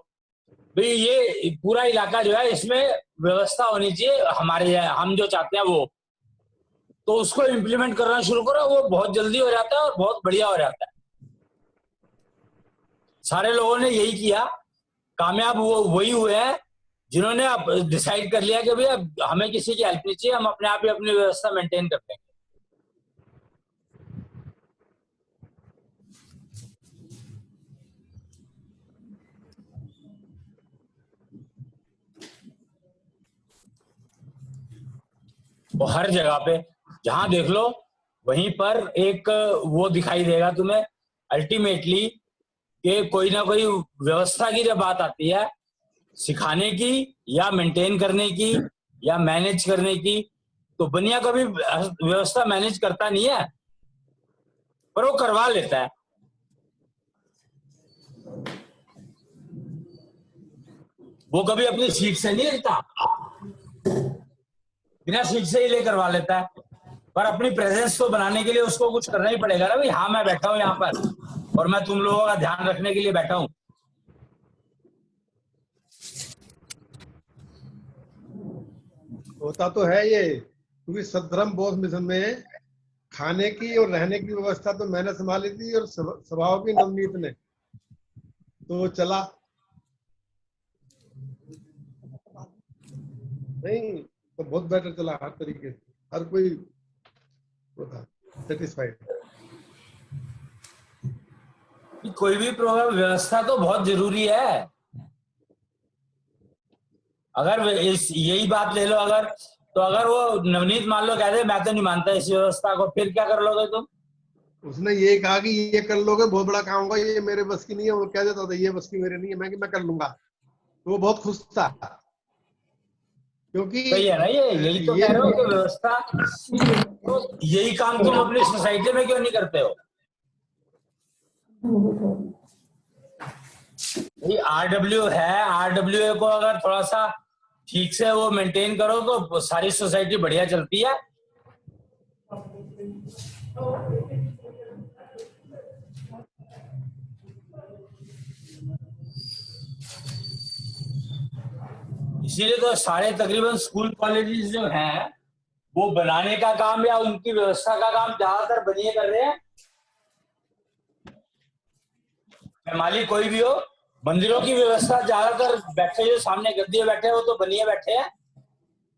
भाई ये पूरा इलाका जो है इसमें व्यवस्था होनी चाहिए हमारे, हम जो चाहते हैं वो, तो उसको इम्प्लीमेंट करना शुरू करो। वो बहुत जल्दी हो जाता है और बहुत बढ़िया हो जाता है। सारे लोगों ने यही किया, कामयाब वो वही हुए हैं जिन्होंने अब डिसाइड कर लिया कि भैया हमें किसी की हेल्प नहीं चाहिए, हम अपने आप ही अपनी व्यवस्था मेंटेन करते हैं। वो हर जगह पे जहां देख लो वहीं पर एक वो दिखाई देगा तुम्हें अल्टीमेटली कि कोई ना कोई व्यवस्था की जब बात आती है सिखाने की या मेंटेन करने की या मैनेज करने की, तो बनिया कभी व्यवस्था मैनेज करता नहीं है पर वो करवा लेता है। वो कभी अपनी सीट से नहीं हिलता, बिना सीट से ही ले करवा लेता है, पर अपनी प्रेजेंस तो बनाने के लिए उसको कुछ करना ही पड़ेगा ना भाई। हाँ मैं बैठा हूं यहाँ पर और मैं तुम लोगों का ध्यान रखने के लिए बैठा हूं। होता तो है ये, क्योंकि सद्धर्म बोध मिशन में खाने की और रहने की व्यवस्था तो मैंने संभाली थी और स्वभाव की नवनीत ने, तो चला नहीं तो बहुत बेटर चला हर तरीके से, हर कोई था सेटिस्फाइड। कोई भी प्रोग्राम व्यवस्था तो बहुत जरूरी है। अगर यही बात ले लो, अगर वो नवनीत मान लो कह दे मैं तो नहीं मानता इस व्यवस्था को, फिर क्या कर लोगे तुम? उसने ये कहा कि ये कर लोगे बहुत बड़ा काम होगा, ये मेरे बस की नहीं है। वो कह देता था ये बस की मेरे नहीं है, मैं कर लूंगा। तो वो बहुत खुश था क्योंकि सही है ना, यही तो कह रहे हो कि व्यवस्था, तो यही काम तुम अपनी सोसाइटी में क्यों नहीं करते हो? आरडब्ल्यू है, आरडब्ल्यू को अगर थोड़ा सा ठीक से वो मेंटेन करो तो सारी सोसाइटी बढ़िया चलती है। इसीलिए तो सारे तकरीबन स्कूल कॉलेजेस जो हैं वो बनाने का काम या उनकी व्यवस्था का काम ज्यादातर बनिए कर रहे हैं। मालिक कोई भी हो, मंदिरों की व्यवस्था ज्यादातर बैठे जो सामने गद्दी बैठे हो तो बनिए बैठे हैं।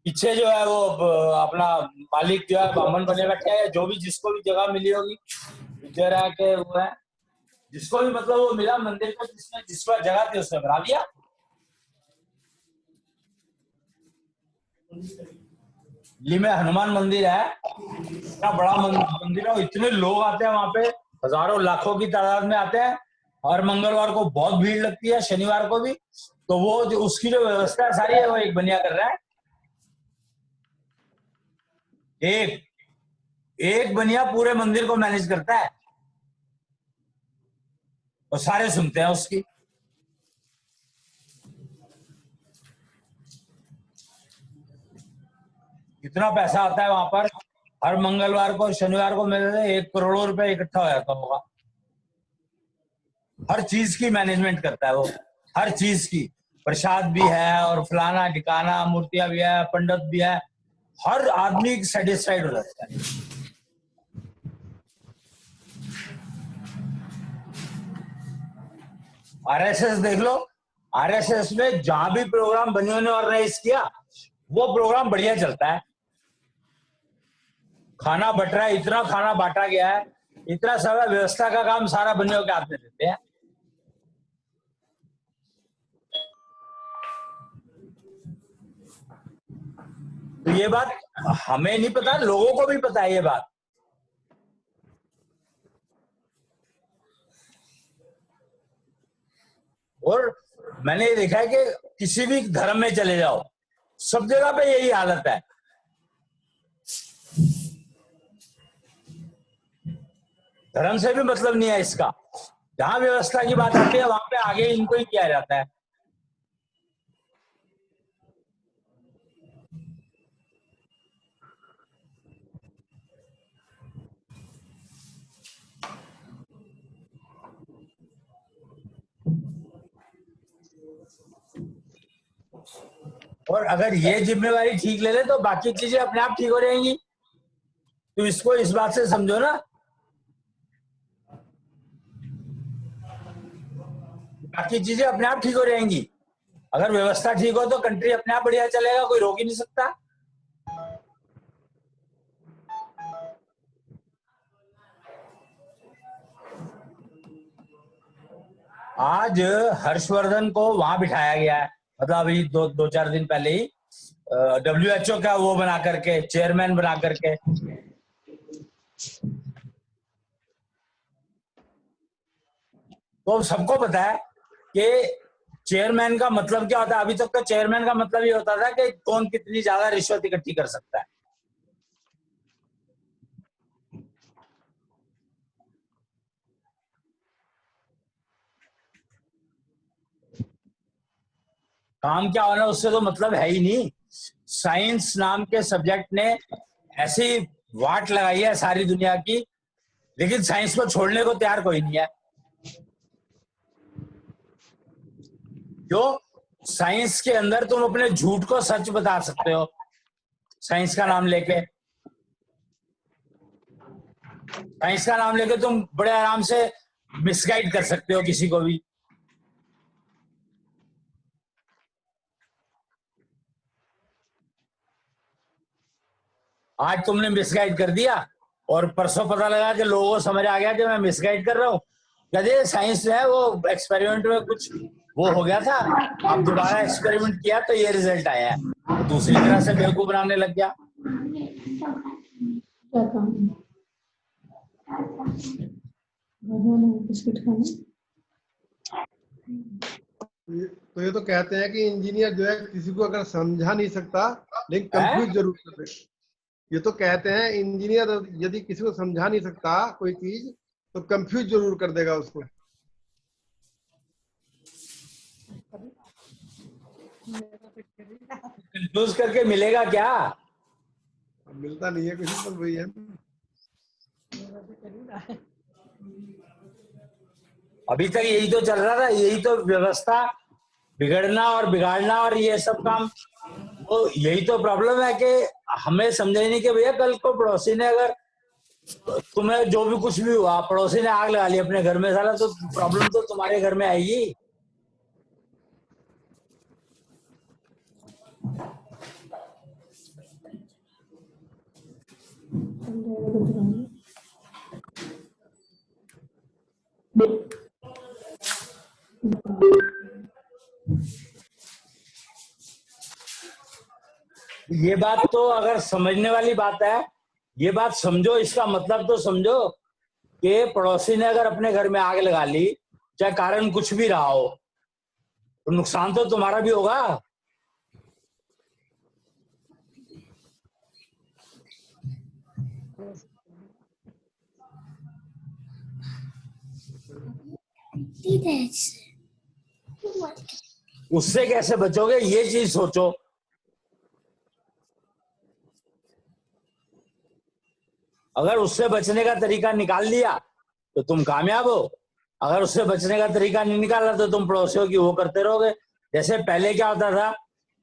पीछे जो है वो अपना मालिक जो है बामन बने बैठे है, जो भी जिसको भी जगह मिली होगी विजय के वो है, जिसको भी मतलब वो मिला मंदिर को, जिसमें जिस पर जगह थी उसने बना लिया। दिल्ली में हनुमान मंदिर है, इतना बड़ा मंदिर है, इतने लोग आते हैं वहां पे, हजारों लाखों की तादाद में आते हैं। हर मंगलवार को बहुत भीड़ लगती है, शनिवार को भी। तो वो जो उसकी जो व्यवस्था है सारी है वो एक बनिया कर रहा है। एक बनिया पूरे मंदिर को मैनेज करता है और सारे सुनते हैं उसकी। कितना पैसा आता है वहां पर, हर मंगलवार को शनिवार को मेरे 1 करोड़ रुपए इकट्ठा हो जाता होगा। हर चीज की मैनेजमेंट करता है वो, हर चीज की। प्रसाद भी है और फलाना ठिकाना, मूर्तियां भी है, पंडित भी है, हर आदमी सेटिस्फाइड हो जाता है। आरएसएस देख लो, आरएसएस में जहां भी प्रोग्राम बनियों ने ऑर्गेनाइज किया वो प्रोग्राम बढ़िया चलता है। खाना बट रहा है, इतना खाना बांटा गया है, इतना सारा व्यवस्था का काम सारा बनियों के हाथ में देते हैं। तो ये बात हमें नहीं पता, लोगों को भी पता है ये बात। और मैंने देखा है कि किसी भी धर्म में चले जाओ, सब जगह पे यही हालत है। धर्म से भी मतलब नहीं है इसका, जहां व्यवस्था की बात आती है वहां पे आगे इनको ही किया जाता है। और अगर ये जिम्मेवारी ठीक ले ले तो बाकी चीजें अपने आप ठीक हो जाएंगी। तो इसको इस बात से समझो ना, बाकी चीजें अपने आप ठीक हो जाएंगी। अगर व्यवस्था ठीक हो तो कंट्री अपने आप बढ़िया चलेगा, कोई रोक ही नहीं सकता। आज हर्षवर्धन को वहां बिठाया गया है, मतलब अभी 2-4 दिन पहले ही WHO का वो बना करके, चेयरमैन बना करके। तो सबको पता है कि चेयरमैन का मतलब क्या होता है। अभी तक तो चेयरमैन का मतलब ये होता था कि कौन कितनी ज्यादा रिश्वत इकट्ठी कर सकता है। काम क्या होना उससे तो मतलब है ही नहीं। साइंस नाम के सब्जेक्ट ने ऐसी वाट लगाई है सारी दुनिया की, लेकिन साइंस को छोड़ने को तैयार कोई नहीं है। क्यों? साइंस के अंदर तुम अपने झूठ को सच बता सकते हो, साइंस का नाम लेके। साइंस का नाम लेके तुम बड़े आराम से मिसगाइड कर सकते हो किसी को भी। आज तुमने मिसगाइड कर दिया और परसों पता लगा कि लोगों को समझ आ गया कि मैं मिसगाइड कर रहा हूँ। कहते साइंस जो है वो एक्सपेरिमेंट में कुछ वो हो गया था, अब दोबारा एक्सपेरिमेंट किया तो ये रिजल्ट आया है। तो दूसरी तरह से बेवकूफ बनाने लग गया। तो ये तो कहते हैं कि इंजीनियर जो है किसी को अगर समझा नहीं सकता लेकिन कंफ्यूज जरूर कर दे। ये तो कहते हैं इंजीनियर यदि किसी को समझा नहीं सकता कोई चीज तो कंफ्यूज जरूर कर देगा उसको। कंफ्यूज करके मिलेगा क्या? मिलता नहीं है कुछ, पर वही है। अभी तक यही तो चल रहा था, यही तो व्यवस्था बिगड़ना और बिगाड़ना और ये सब काम। वो यही तो प्रॉब्लम है कि हमें समझे नहीं कि भैया कल को पड़ोसी ने अगर तुम्हें जो भी कुछ भी हुआ, पड़ोसी ने आग लगा ली अपने घर में, साला तो प्रॉब्लम तो तुम्हारे घर में आएगी। ये बात तो अगर समझने वाली बात है, ये बात समझो, इसका मतलब तो समझो कि पड़ोसी ने अगर अपने घर में आग लगा ली, चाहे कारण कुछ भी रहा हो, तो नुकसान तो तुम्हारा भी होगा। उससे कैसे बचोगे, ये चीज सोचो। अगर उससे बचने का तरीका निकाल लिया तो तुम कामयाब हो, अगर उससे बचने का तरीका नहीं निकाला तो तुम पड़ोसियों की वो करते रहोगे। जैसे पहले क्या होता था,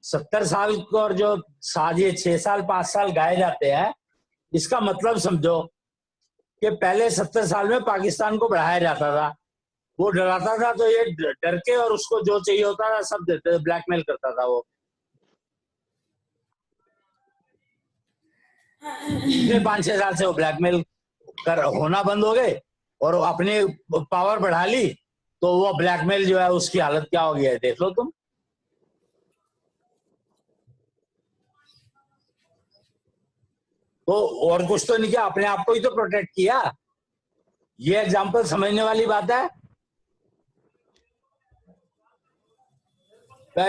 70 साल को और जो ये 6 साल 5 साल गाए जाते हैं, इसका मतलब समझो कि पहले 70 साल में पाकिस्तान को बढ़ाया जाता था, वो डराता था तो ये डर के और उसको जो चाहिए होता था सब देते, ब्लैकमेल करता था वो। पिछले 5-6 साल से वो ब्लैकमेल कर होना बंद हो गए और अपनी पावर बढ़ा ली, तो वो ब्लैकमेल जो है उसकी हालत क्या हो गया है देख लो तुम। तो और कुछ तो नहीं किया, अपने आप को ही तो प्रोटेक्ट किया। ये एग्जांपल समझने वाली बात है।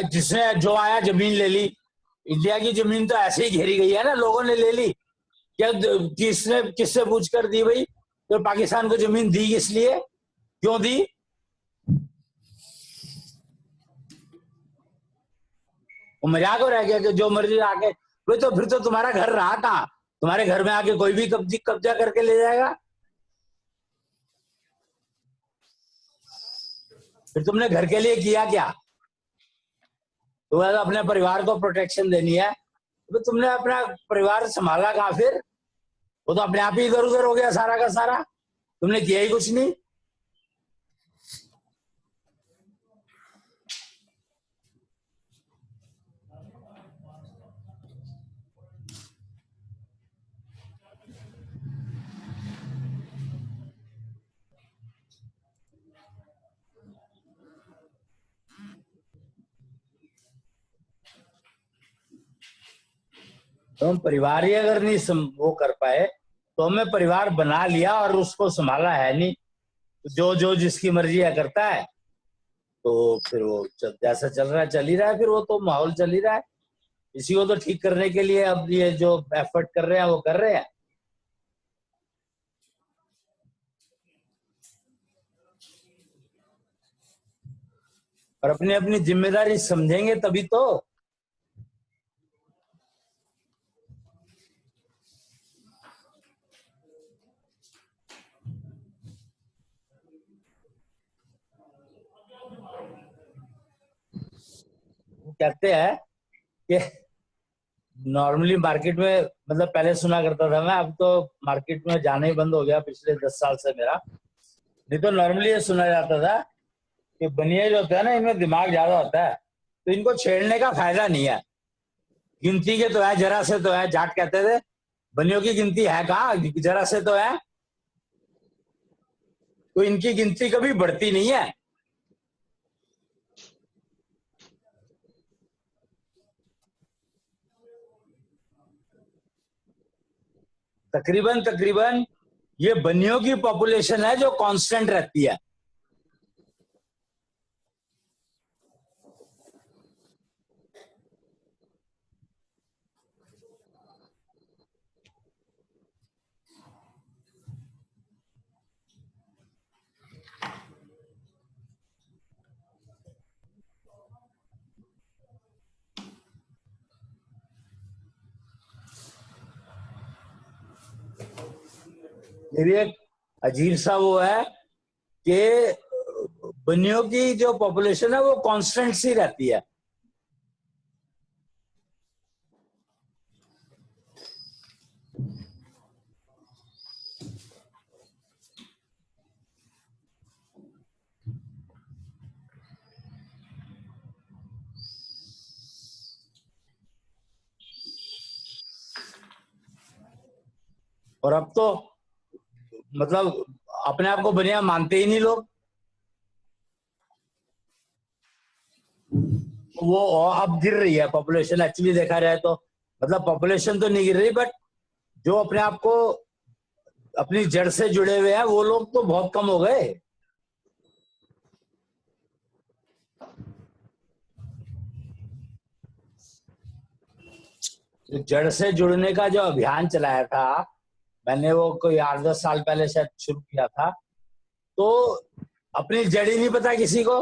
जिसने जो आया जमीन ले ली, इंडिया की जमीन तो ऐसे ही घेरी गई है ना, लोगों ने ले ली। क्या किसने किससे पूछ कर दी भाई? तो पाकिस्तान को जमीन दी किस लिए, क्यों दी? वो मजाक हो रहा है क्या कि जो मर्जी आके, भाई तो फिर तो तुम्हारा घर रहा कहाँ? तुम्हारे घर में आके कोई भी कब्जा करके ले जाएगा। फिर तुमने घर के लिए किया क्या? तुम्हें तो अपने परिवार को प्रोटेक्शन देनी है, तो तुमने अपना परिवार संभाला कहाँ फिर? वो तो अपने आप ही इधर उधर हो गया सारा का सारा, तुमने किया ही कुछ नहीं। तो हम परिवार ही अगर नहीं वो कर पाए, तो हमें परिवार बना लिया और उसको संभाला है नहीं, जो जो जिसकी मर्जी है करता है, तो फिर वो जैसा चल रहा है चल ही रहा है, फिर वो तो माहौल चल ही रहा है। इसी को तो ठीक करने के लिए अब ये जो एफर्ट कर रहे हैं वो कर रहे हैं। और अपनी अपनी जिम्मेदारी समझेंगे तभी तो। कहते हैं कि नॉर्मली मार्केट में, मतलब पहले सुना करता था मैं, अब तो मार्केट में जाना ही बंद हो गया पिछले 10 साल से मेरा। नहीं तो नॉर्मली ये सुना जाता था कि बनिए जो होता है ना, इनमें दिमाग ज्यादा होता है, तो इनको छेड़ने का फायदा नहीं है। गिनती के तो है, जरा से तो है, जाट कहते थे बनियों की गिनती है कहाँ, जरा से तो है, तो इनकी गिनती कभी बढ़ती नहीं है। तकरीबन तकरीबन ये बनियों की पॉपुलेशन है जो कांस्टेंट रहती है। मेरी एक अजीब सा वो है कि बनियों की जो पॉपुलेशन है वो कांस्टेंट सी रहती है। और अब तो मतलब अपने आप को बनिया मानते ही नहीं लोग। वो अब गिर रही है पॉपुलेशन, एक्चुअली देखा जाए तो, मतलब पॉपुलेशन तो नहीं गिर रही, बट जो अपने आप को अपनी जड़ से जुड़े हुए हैं वो लोग तो बहुत कम हो गए। जड़ से जुड़ने का जो अभियान चलाया था मैंने, वो कोई 8-10 साल पहले शायद शुरू किया था, तो अपनी जड़ ही नहीं पता किसी को।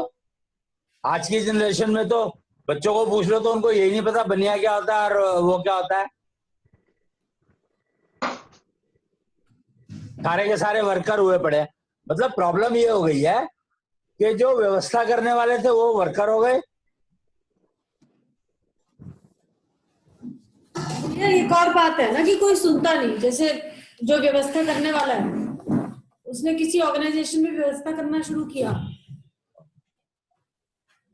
आज की जनरेशन में तो बच्चों को पूछ लो तो उनको यही नहीं पता बनिया क्या होता है और वो क्या होता है। सारे के सारे वर्कर हुए पड़े। मतलब प्रॉब्लम ये हो गई है कि जो व्यवस्था करने वाले थे वो वर्कर हो गए। ये एक और बात है ना कि कोई सुनता नहीं। जैसे जो व्यवस्था करने वाला है उसने किसी ऑर्गेनाइजेशन में व्यवस्था करना शुरू किया,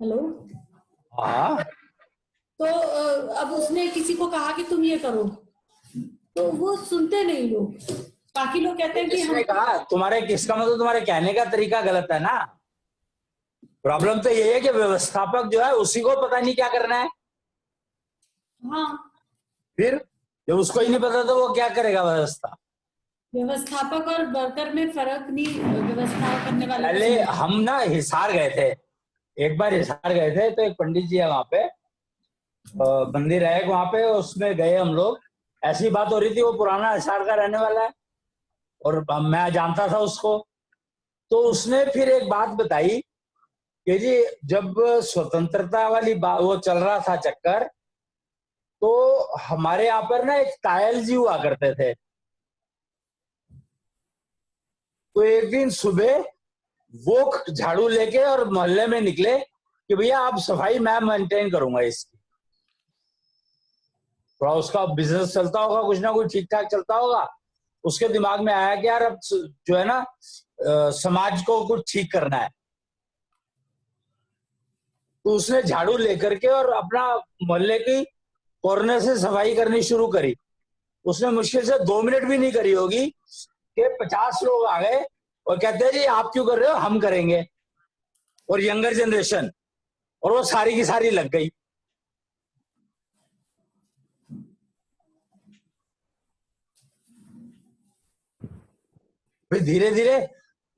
हेलो, हाँ, तो अब उसने किसी को कहा कि तुम ये करो, तो वो सुनते नहीं लोग। बाकी लोग कहते हैं कि किसने हम, कहा? तुम्हारे किसका मतलब तुम्हारे कहने का तरीका गलत है ना। प्रॉब्लम तो ये है कि व्यवस्थापक जो है उसी को पता नहीं क्या करना है। हाँ, फिर जब उसको ही नहीं पता तो वो क्या करेगा व्यवस्था। व्यवस्थापक और वर्कर में फर्क नहीं व्यवस्था करने वाले को पहले समझ। हम ना हिसार गए थे, एक बार हिसार गए थे, तो एक पंडित जी है वहां पे, मंदिर है एक वहां पे, उसमें गए हम लोग। ऐसी बात हो रही थी, वो पुराना हिसार का रहने वाला है और मैं जानता था उसको। तो उसने फिर एक बात बताई कि जी जब स्वतंत्रता वाली बात वो चल रहा था चक्कर, तो हमारे यहाँ पर ना एक तायल जी हुआ करते थे। तो एक दिन सुबह वो झाड़ू लेके और मोहल्ले में निकले कि भैया आप सफाई मैं मेंटेन करूंगा इसकी। थोड़ा उसका बिजनेस चलता होगा, कुछ ना कुछ ठीक ठाक चलता होगा। उसके दिमाग में आया कि यार अब जो है ना समाज को कुछ ठीक करना है। तो उसने झाड़ू लेकर के और अपना मोहल्ले की कॉर्नर से सफाई करनी शुरू करी। उसने मुश्किल से 2 मिनट भी नहीं करी होगी कि 50 लोग आ गए और कहते हैं जी आप क्यों कर रहे हो, हम करेंगे। और यंगर जनरेशन, और वो सारी की सारी लग गई। फिर धीरे धीरे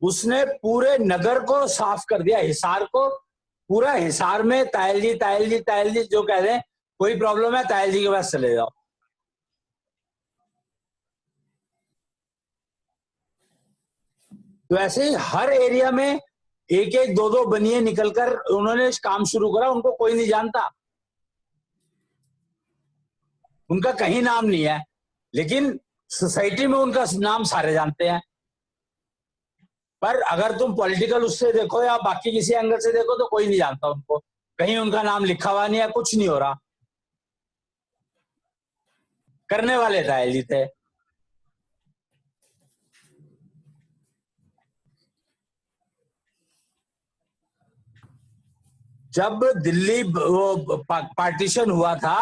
उसने पूरे नगर को साफ कर दिया, हिसार को। पूरा हिसार में तायल जी तायल जी तायल जी जो कह रहे हैं, कोई प्रॉब्लम है तायल जी के पास चले जाओ। तो ऐसे ही हर एरिया में एक एक दो दो बनिए निकलकर उन्होंने काम शुरू करा। उनको कोई नहीं जानता, उनका कहीं नाम नहीं है, लेकिन सोसाइटी में उनका नाम सारे जानते हैं। पर अगर तुम पॉलिटिकल उससे देखो या बाकी किसी एंगल से देखो तो कोई नहीं जानता उनको, कहीं उनका नाम लिखा हुआ नहीं है, कुछ नहीं हो रहा। करने वाले तायल जी थे। जब दिल्ली वो पार्टीशन हुआ था,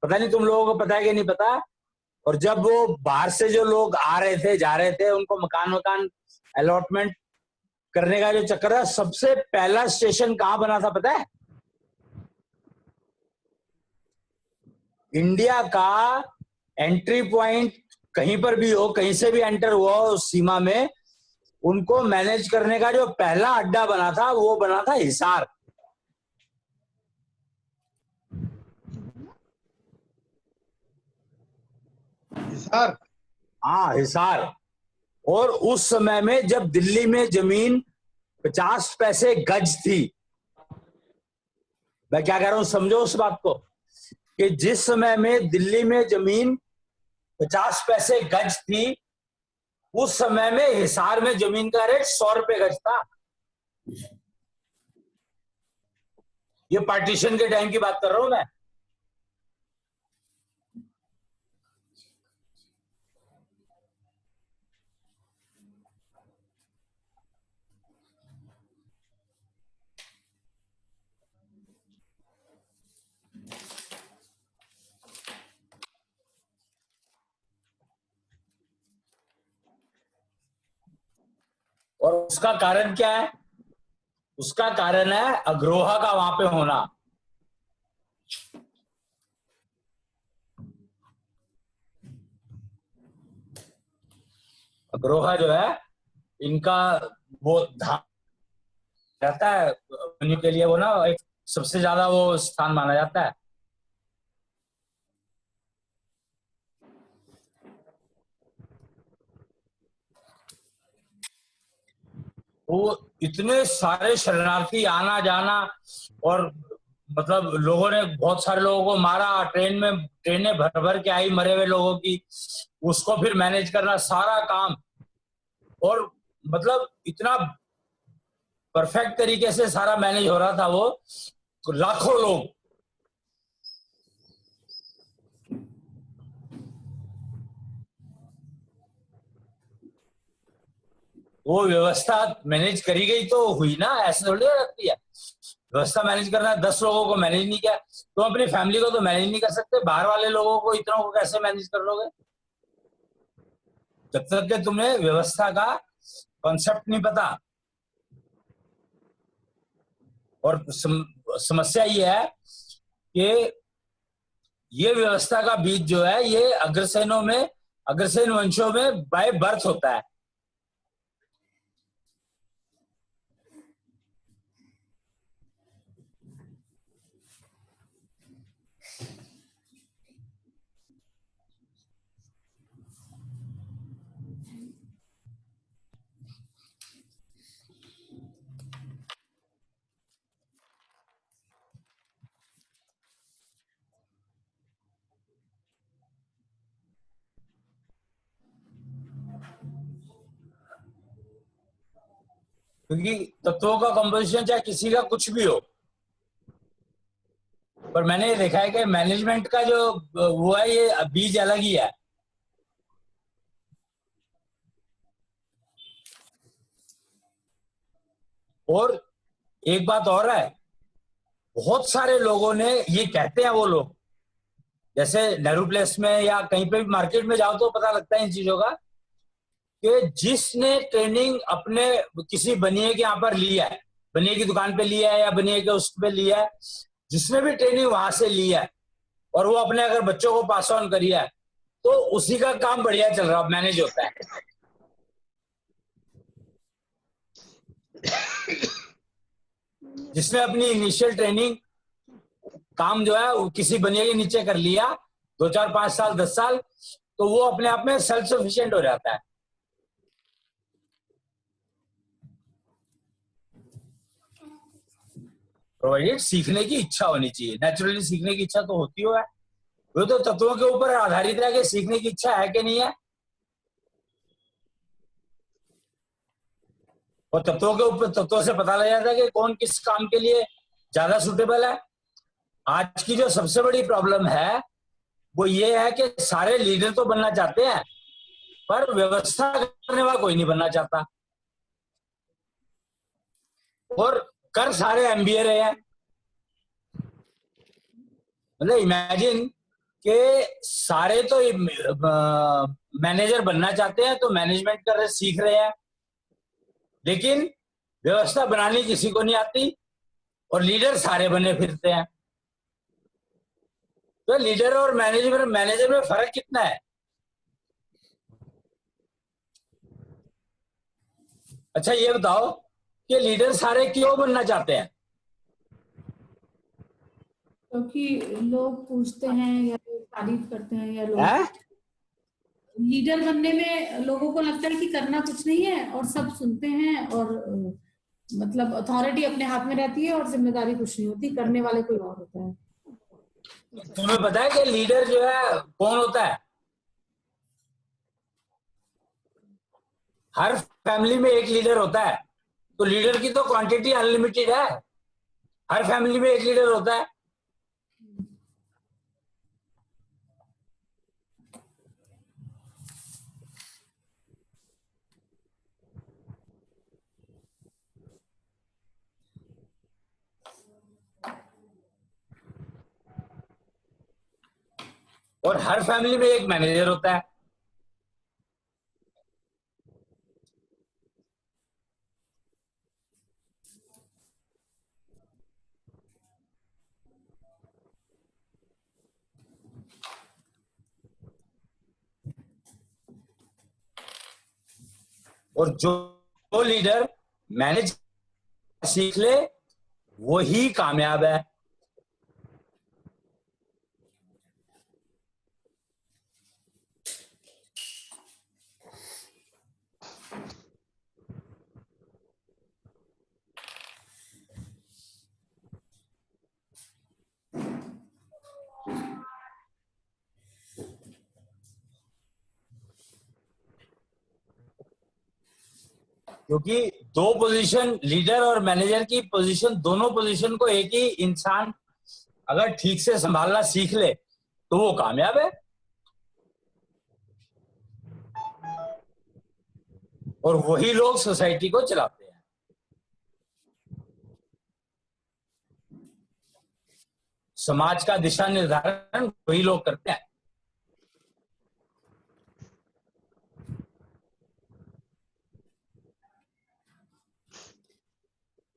पता नहीं तुम लोगों को पता है कि नहीं पता, और जब वो बाहर से जो लोग आ रहे थे जा रहे थे, उनको मकान अलॉटमेंट करने का जो चक्कर था, सबसे पहला स्टेशन कहां बना था पता है? इंडिया का एंट्री पॉइंट कहीं पर भी हो, कहीं से भी एंटर हुआ हो उस सीमा में, उनको मैनेज करने का जो पहला अड्डा बना था वो बना था हिसार। हिसार, हाँ, हिसार। और उस समय में जब दिल्ली में जमीन 50 पैसे गज थी, मैं क्या कह रहा हूं समझो उस बात को, कि जिस समय में दिल्ली में जमीन 50 पैसे गज थी, उस समय में हिसार में जमीन का रेट 100 रुपए गज था। ये पार्टीशन के टाइम की बात कर रहा हूं मैं। और उसका कारण क्या है? उसका कारण है अग्रोहा का वहां पे होना। अग्रोहा जो है इनका वो रहता है मनु के लिए, वो ना एक सबसे ज्यादा वो स्थान माना जाता है। वो इतने सारे शरणार्थी आना जाना, और मतलब लोगों ने बहुत सारे लोगों को मारा, ट्रेनें भर भर के आई मरे हुए लोगों की, उसको फिर मैनेज करना सारा काम, और मतलब इतना परफेक्ट तरीके से सारा मैनेज हो रहा था वो, लाखों लोग। वो व्यवस्था मैनेज करी गई तो हुई ना, ऐसे थोड़ी रखती है। व्यवस्था मैनेज करना है, 10 लोगों को मैनेज नहीं किया, तुम अपनी फैमिली को तो मैनेज नहीं कर सकते, बाहर वाले लोगों को इतनों को कैसे मैनेज कर लोगे? जब तक कि तुम्हें व्यवस्था का कॉन्सेप्ट नहीं पता। और समस्या ये है कि ये व्यवस्था का बीज जो है ये अग्रसेन वंशों में बाय बर्थ होता है। क्योंकि तत्वों का कंपोजिशन चाहे किसी का कुछ भी हो, पर मैंने ये देखा है कि मैनेजमेंट का जो वो है ये बीज अलग ही है। और एक बात और है, बहुत सारे लोगों ने ये कहते हैं, वो लोग जैसे नेहरू प्लेस में या कहीं पे भी मार्केट में जाओ तो पता लगता है इन चीजों का, कि जिसने ट्रेनिंग अपने किसी बनिए के यहाँ पर लिया है, बनिए की दुकान पे लिया है या बनिए के उस पे लिया है, जिसने भी ट्रेनिंग वहां से लिया है और वो अपने अगर बच्चों को पास ऑन करिए है, तो उसी का काम बढ़िया चल रहा, मैनेज होता है। जिसने अपनी इनिशियल ट्रेनिंग काम जो है वो किसी बनिए के नीचे कर लिया 2 4 5 साल 10 साल, तो वो अपने आप में सेल्फ सफिशिएंट हो जाता है। प्रोवाइडेड सीखने की इच्छा होनी चाहिए, नेचुरली सीखने की इच्छा तो होती हो है, वो तो तत्वों के ऊपर आधारित है कि सीखने की इच्छा है कि नहीं है। और तत्वों के ऊपर, तत्वों से पता लग जाता है कि कौन किस काम के लिए ज्यादा सुटेबल है। आज की जो सबसे बड़ी प्रॉब्लम है वो ये है कि सारे लीडर तो बनना चाहते हैं पर व्यवस्था करने वाला कोई नहीं बनना चाहता, और कर सारे एमबीए रहे हैं। मतलब इमेजिन कि सारे तो मैनेजर बनना चाहते हैं तो मैनेजमेंट कर रहे, सीख रहे हैं, लेकिन व्यवस्था बनानी किसी को नहीं आती, और लीडर सारे बने फिरते हैं। तो लीडर और मैनेजर में फर्क कितना है? अच्छा ये बताओ कि लीडर सारे क्यों बनना चाहते हैं? क्योंकि लोग पूछते हैं या लोग तारीफ करते हैं या लोग लीडर बनने में लोगों को लगता है कि करना कुछ नहीं है और सब सुनते हैं, और मतलब अथॉरिटी अपने हाथ में रहती है और जिम्मेदारी कुछ नहीं होती, करने वाले कोई और होता है। तुम्हें पता है कि लीडर जो है कौन होता है? हर फैमिली में एक लीडर होता है, तो लीडर की तो क्वांटिटी अनलिमिटेड है, हर फैमिली में एक लीडर होता है। और हर फैमिली में एक मैनेजर होता है। और जो लीडर मैनेज सीख ले वही कामयाब है। क्योंकि दो पोजीशन, लीडर और मैनेजर की पोजीशन, दोनों पोजीशन को एक ही इंसान अगर ठीक से संभालना सीख ले तो वो कामयाब है। और वही लोग सोसाइटी को चलाते हैं। समाज का दिशा निर्धारण वही लोग करते हैं।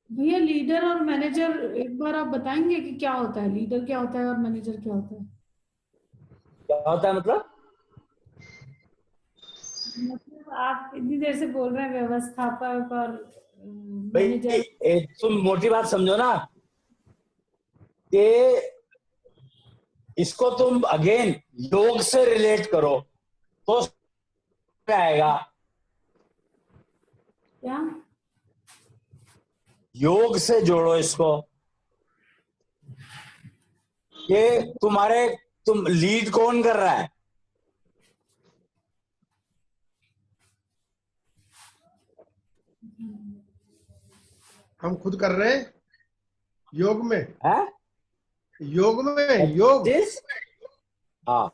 भैया लीडर और मैनेजर एक बार आप बताएंगे कि क्या होता है, लीडर क्या होता है और मैनेजर क्या होता है? क्या होता है मतलब आप इतनी देर से बोल रहे हैं व्यवस्थापक और भाई, मैनेजर। तुम मोटी बात समझो ना कि इसको तुम अगेन योग से रिलेट करो तो आएगा। क्या? योग से जोड़ो इसको कि तुम लीड कौन कर रहा है? हम खुद कर रहे हैं योग में। है? योग में योग। हाँ,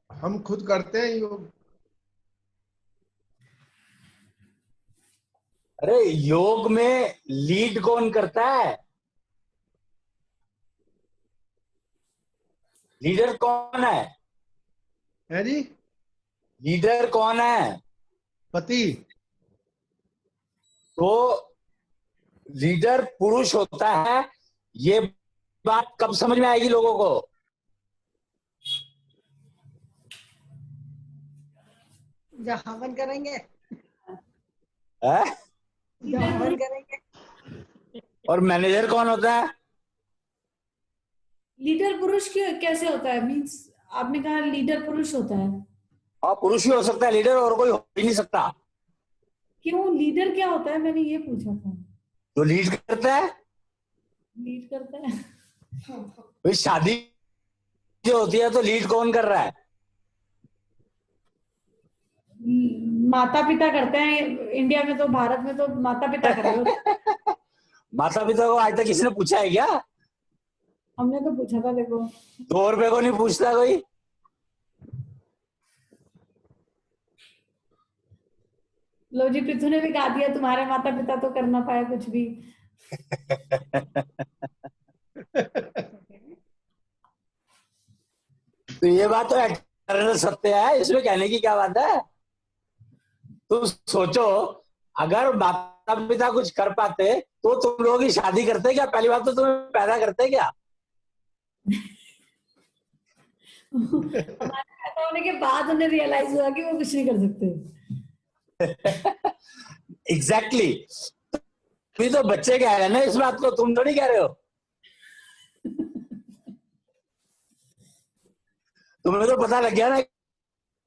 हम खुद करते हैं योग। अरे योग में लीड कौन करता है? लीडर कौन है जी? लीडर कौन है? पति। तो लीडर पुरुष होता है। ये बात कब समझ में आएगी लोगों को? जब हवन करेंगे, है? जब हवन करेंगे। और मैनेजर कौन होता है? लीडर पुरुष कैसे होता है? मींस आपने कहा लीडर पुरुष होता है। और पुरुष ही हो सकता है लीडर, और कोई हो ही नहीं सकता। क्यों? लीडर क्या होता है, मैंने ये पूछा था। जो लीड करता है, लीड करता है। भाई शादी जो होती है तो लीड कौन कर रहा है? माता पिता करते हैं इंडिया में, तो भारत में तो माता पिता कर रहे हो। माता पिता को आज तक किसी ने पूछा है क्या? हमने तो पूछा था, देखो। 2 रुपए को नहीं पूछता कोई। लो जी, पृथु ने भी गा दिया, तुम्हारे माता पिता तो कर ना पाए कुछ भी। तो ये बात तो एटर्नल सत्य है, इसमें कहने की क्या बात है? तुम सोचो, अगर माता पिता कुछ कर पाते तो तुम लोगों की शादी करते क्या? पहली बात तो तुम्हें पैदा करते क्या? हमारे पैदा होने के बाद उन्हें रियलाइज हुआ कि वो कुछ नहीं कर सकते। एग्जैक्टली। तुम तो बच्चे कह रहे हैं ना इस बात को, तुम तो नहीं कह रहे हो। तुम्हें तो पता लग गया ना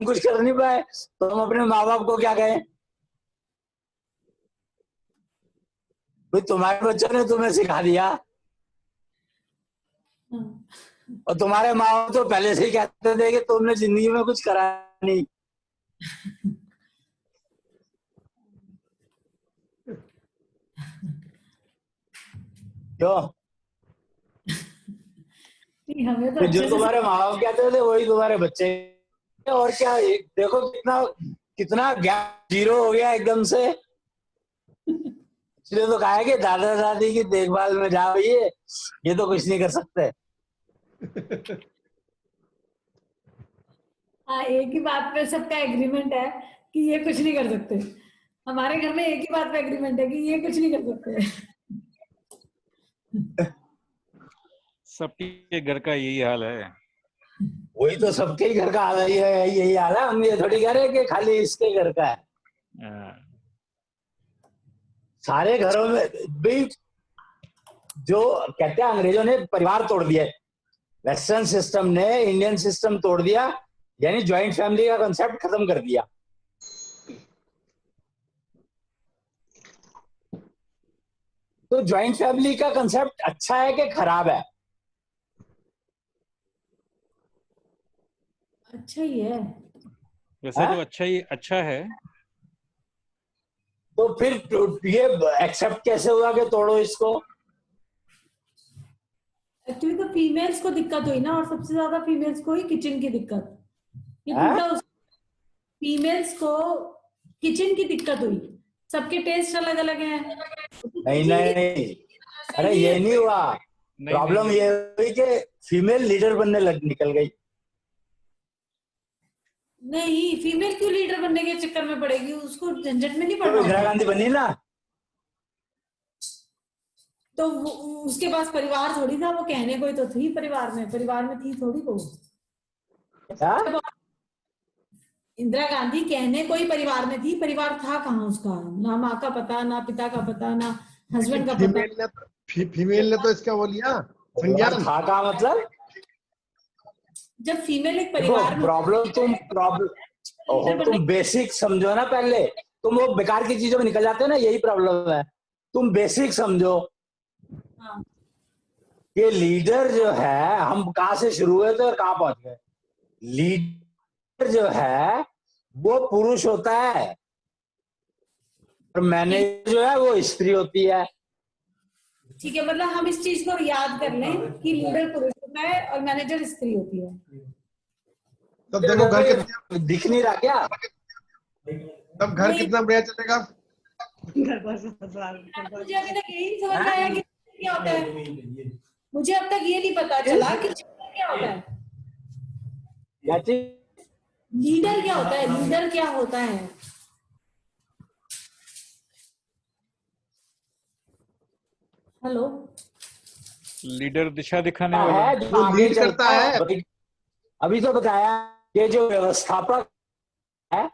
कुछ कर नहीं पाए, तो हम अपने माँ बाप को क्या कहें? भाई तुम्हारे बच्चों ने तुम्हें सिखा दिया, और तुम्हारे माँ बाप तो पहले से ही कहते थे कि तुमने जिंदगी में कुछ करा नहीं। क्यों? हमें तो तो जो तुम्हारे माँ बाप कहते थे वही तुम्हारे बच्चे। और क्या, देखो कितना गैप जीरो हो गया एकदम से। इसलिए तो कहा है कि दादा दादी की देखभाल में जाओ, ये तो कुछ नहीं कर सकते। हाँ, एक ही बात पे सबका एग्रीमेंट है कि ये कुछ नहीं कर सकते। हमारे घर में एक ही बात पे एग्रीमेंट है कि ये कुछ नहीं कर सकते। सबके घर का यही हाल है। वही तो सबके ही घर का हाल है, यही हाल है। हम ये थोड़ी कह रहे कि खाली इसके घर का है, हाँ, सारे घरों में भी। जो कहते हैं अंग्रेजों ने परिवार तोड़ दिया, वेस्टर्न सिस्टम ने इंडियन सिस्टम तोड़ दिया, यानी ज्वाइंट फैमिली का कंसेप्ट खत्म कर दिया। तो ज्वाइंट फैमिली का कंसेप्ट अच्छा है कि खराब है? अच्छा ही है। वैसे तो अच्छा है। तो फिर ये एक्सेप्ट कैसे हुआ कि तोड़ो इसको? एक्चुअली तो फीमेल्स को दिक्कत हुई ना, और सबसे ज्यादा फीमेल्स को ही किचन की दिक्कत। ये हाँ? टूटा फीमेल्स को किचन की दिक्कत हुई। सबके टेस्ट अलग अलग हैं। नहीं नहीं, अरे ये नहीं हुआ। प्रॉब्लम ये हुई कि फीमेल लीडर बनने निकल गई। नहीं, फीमेल क्यों लीडर बनने के चक्कर में पड़ेगी? उसको झंझट में नहीं तो पड़ना इंदिरा होता। गांधी बनी ना। तो उसके पास परिवार थोड़ी था, वो कहने कोई तो थी परिवार में थी थोड़ी वो। क्या? इंदिरा गांधी कहने कोई परिवार में थी, परिवार था कहाँ उसका? ना माँ का पता, ना पिता का पता, ना हस्बैंड का पता। फीमेल ने तो इसका वो लिया परिवार संज्ञान। था का मतलब, जब फीमेल एक देखो परिवार में तुम बेसिक समझो ना पहले। तुम वो बेकार की चीजों में निकल जाते हो ना, यही प्रॉब्लम है। तुम बेसिक समझो हाँ। कि लीडर जो है, हम कहां से शुरू हुए थे और कहां पहुंच गए। लीडर जो है वो पुरुष होता है, और मैनेजर जो है वो स्त्री होती है। ठीक है, मतलब हम इस चीज को याद कर लें कि लीडर पुरुष होता है और मैनेजर स्त्री होती है। तब देखो घर कितना दिख नहीं रहा क्या? तब घर कितना बढ़िया चलेगा। मुझे अभी तक यही समझ में आया कि क्या होता है। मुझे अब तक ये नहीं पता चला कि क्या होता है, क्या चीज? लीडर क्या होता है, लीडर क्या होता है। हेलो, लीडर दिशा दिखाने वाला। है जो जो आगे लीड करता चलता है। है। अभी तो बताया कि जो व्यवस्थापक है,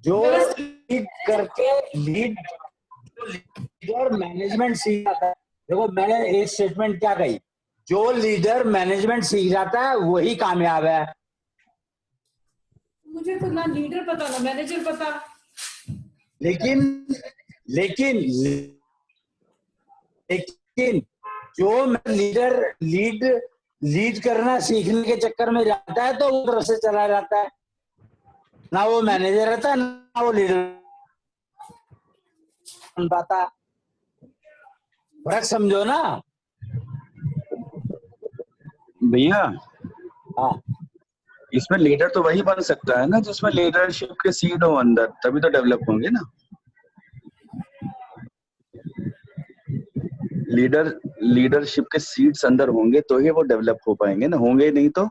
जो लीड करके लीडर मैनेजमेंट सीख जाता है। देखो मैंने एक स्टेटमेंट क्या कही, जो लीडर मैनेजमेंट सीख जाता है वही कामयाब है। मुझे तो ना लीडर पता ना मैनेजर पता। लेकिन लेकिन लेकिन जो लीड करना सीखने के चक्कर में जाता है तो वो तरफ से चला जाता है, ना वो मैनेजर रहता है ना वो लीडर बन पाता। फर्क समझो ना। भैया हाँ, इसमें लीडर तो वही बन सकता है ना जिसमें लीडरशिप के सीड हो अंदर, तभी तो डेवलप होंगे ना। लीडरशिप के सीड्स अंदर होंगे तो ही वो डेवलप हो पाएंगे ना, होंगे नहीं तो।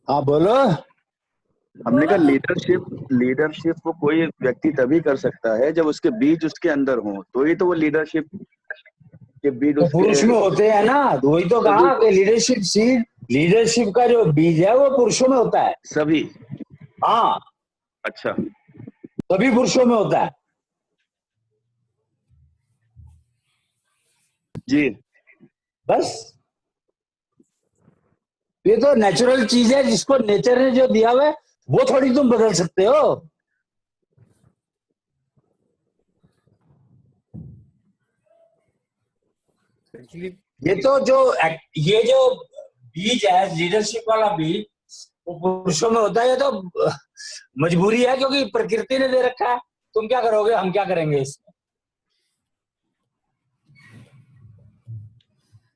हाँ बोलो। हमने कहा लीडरशिप को कोई व्यक्ति तभी कर सकता है जब उसके बीज उसके अंदर हो, तो ही तो वो लीडरशिप के बीज तो उसके। पुरुष में होते हैं ना, तो वही तो कहा कि लीडरशिप का जो बीज है वो पुरुषों में होता है। सभी। हाँ, अच्छा, सभी पुरुषों में होता है जी। बस। ये तो नेचुरल चीज है, जिसको नेचर ने जो दिया हुआ है वो थोड़ी तुम बदल सकते हो। एक्चुअली ये जो बीज है, लीडरशिप वाला बीज, वो पुरुषों में होता है। ये तो मजबूरी है, क्योंकि प्रकृति ने दे रखा है। तुम क्या करोगे, हम क्या करेंगे इसमें?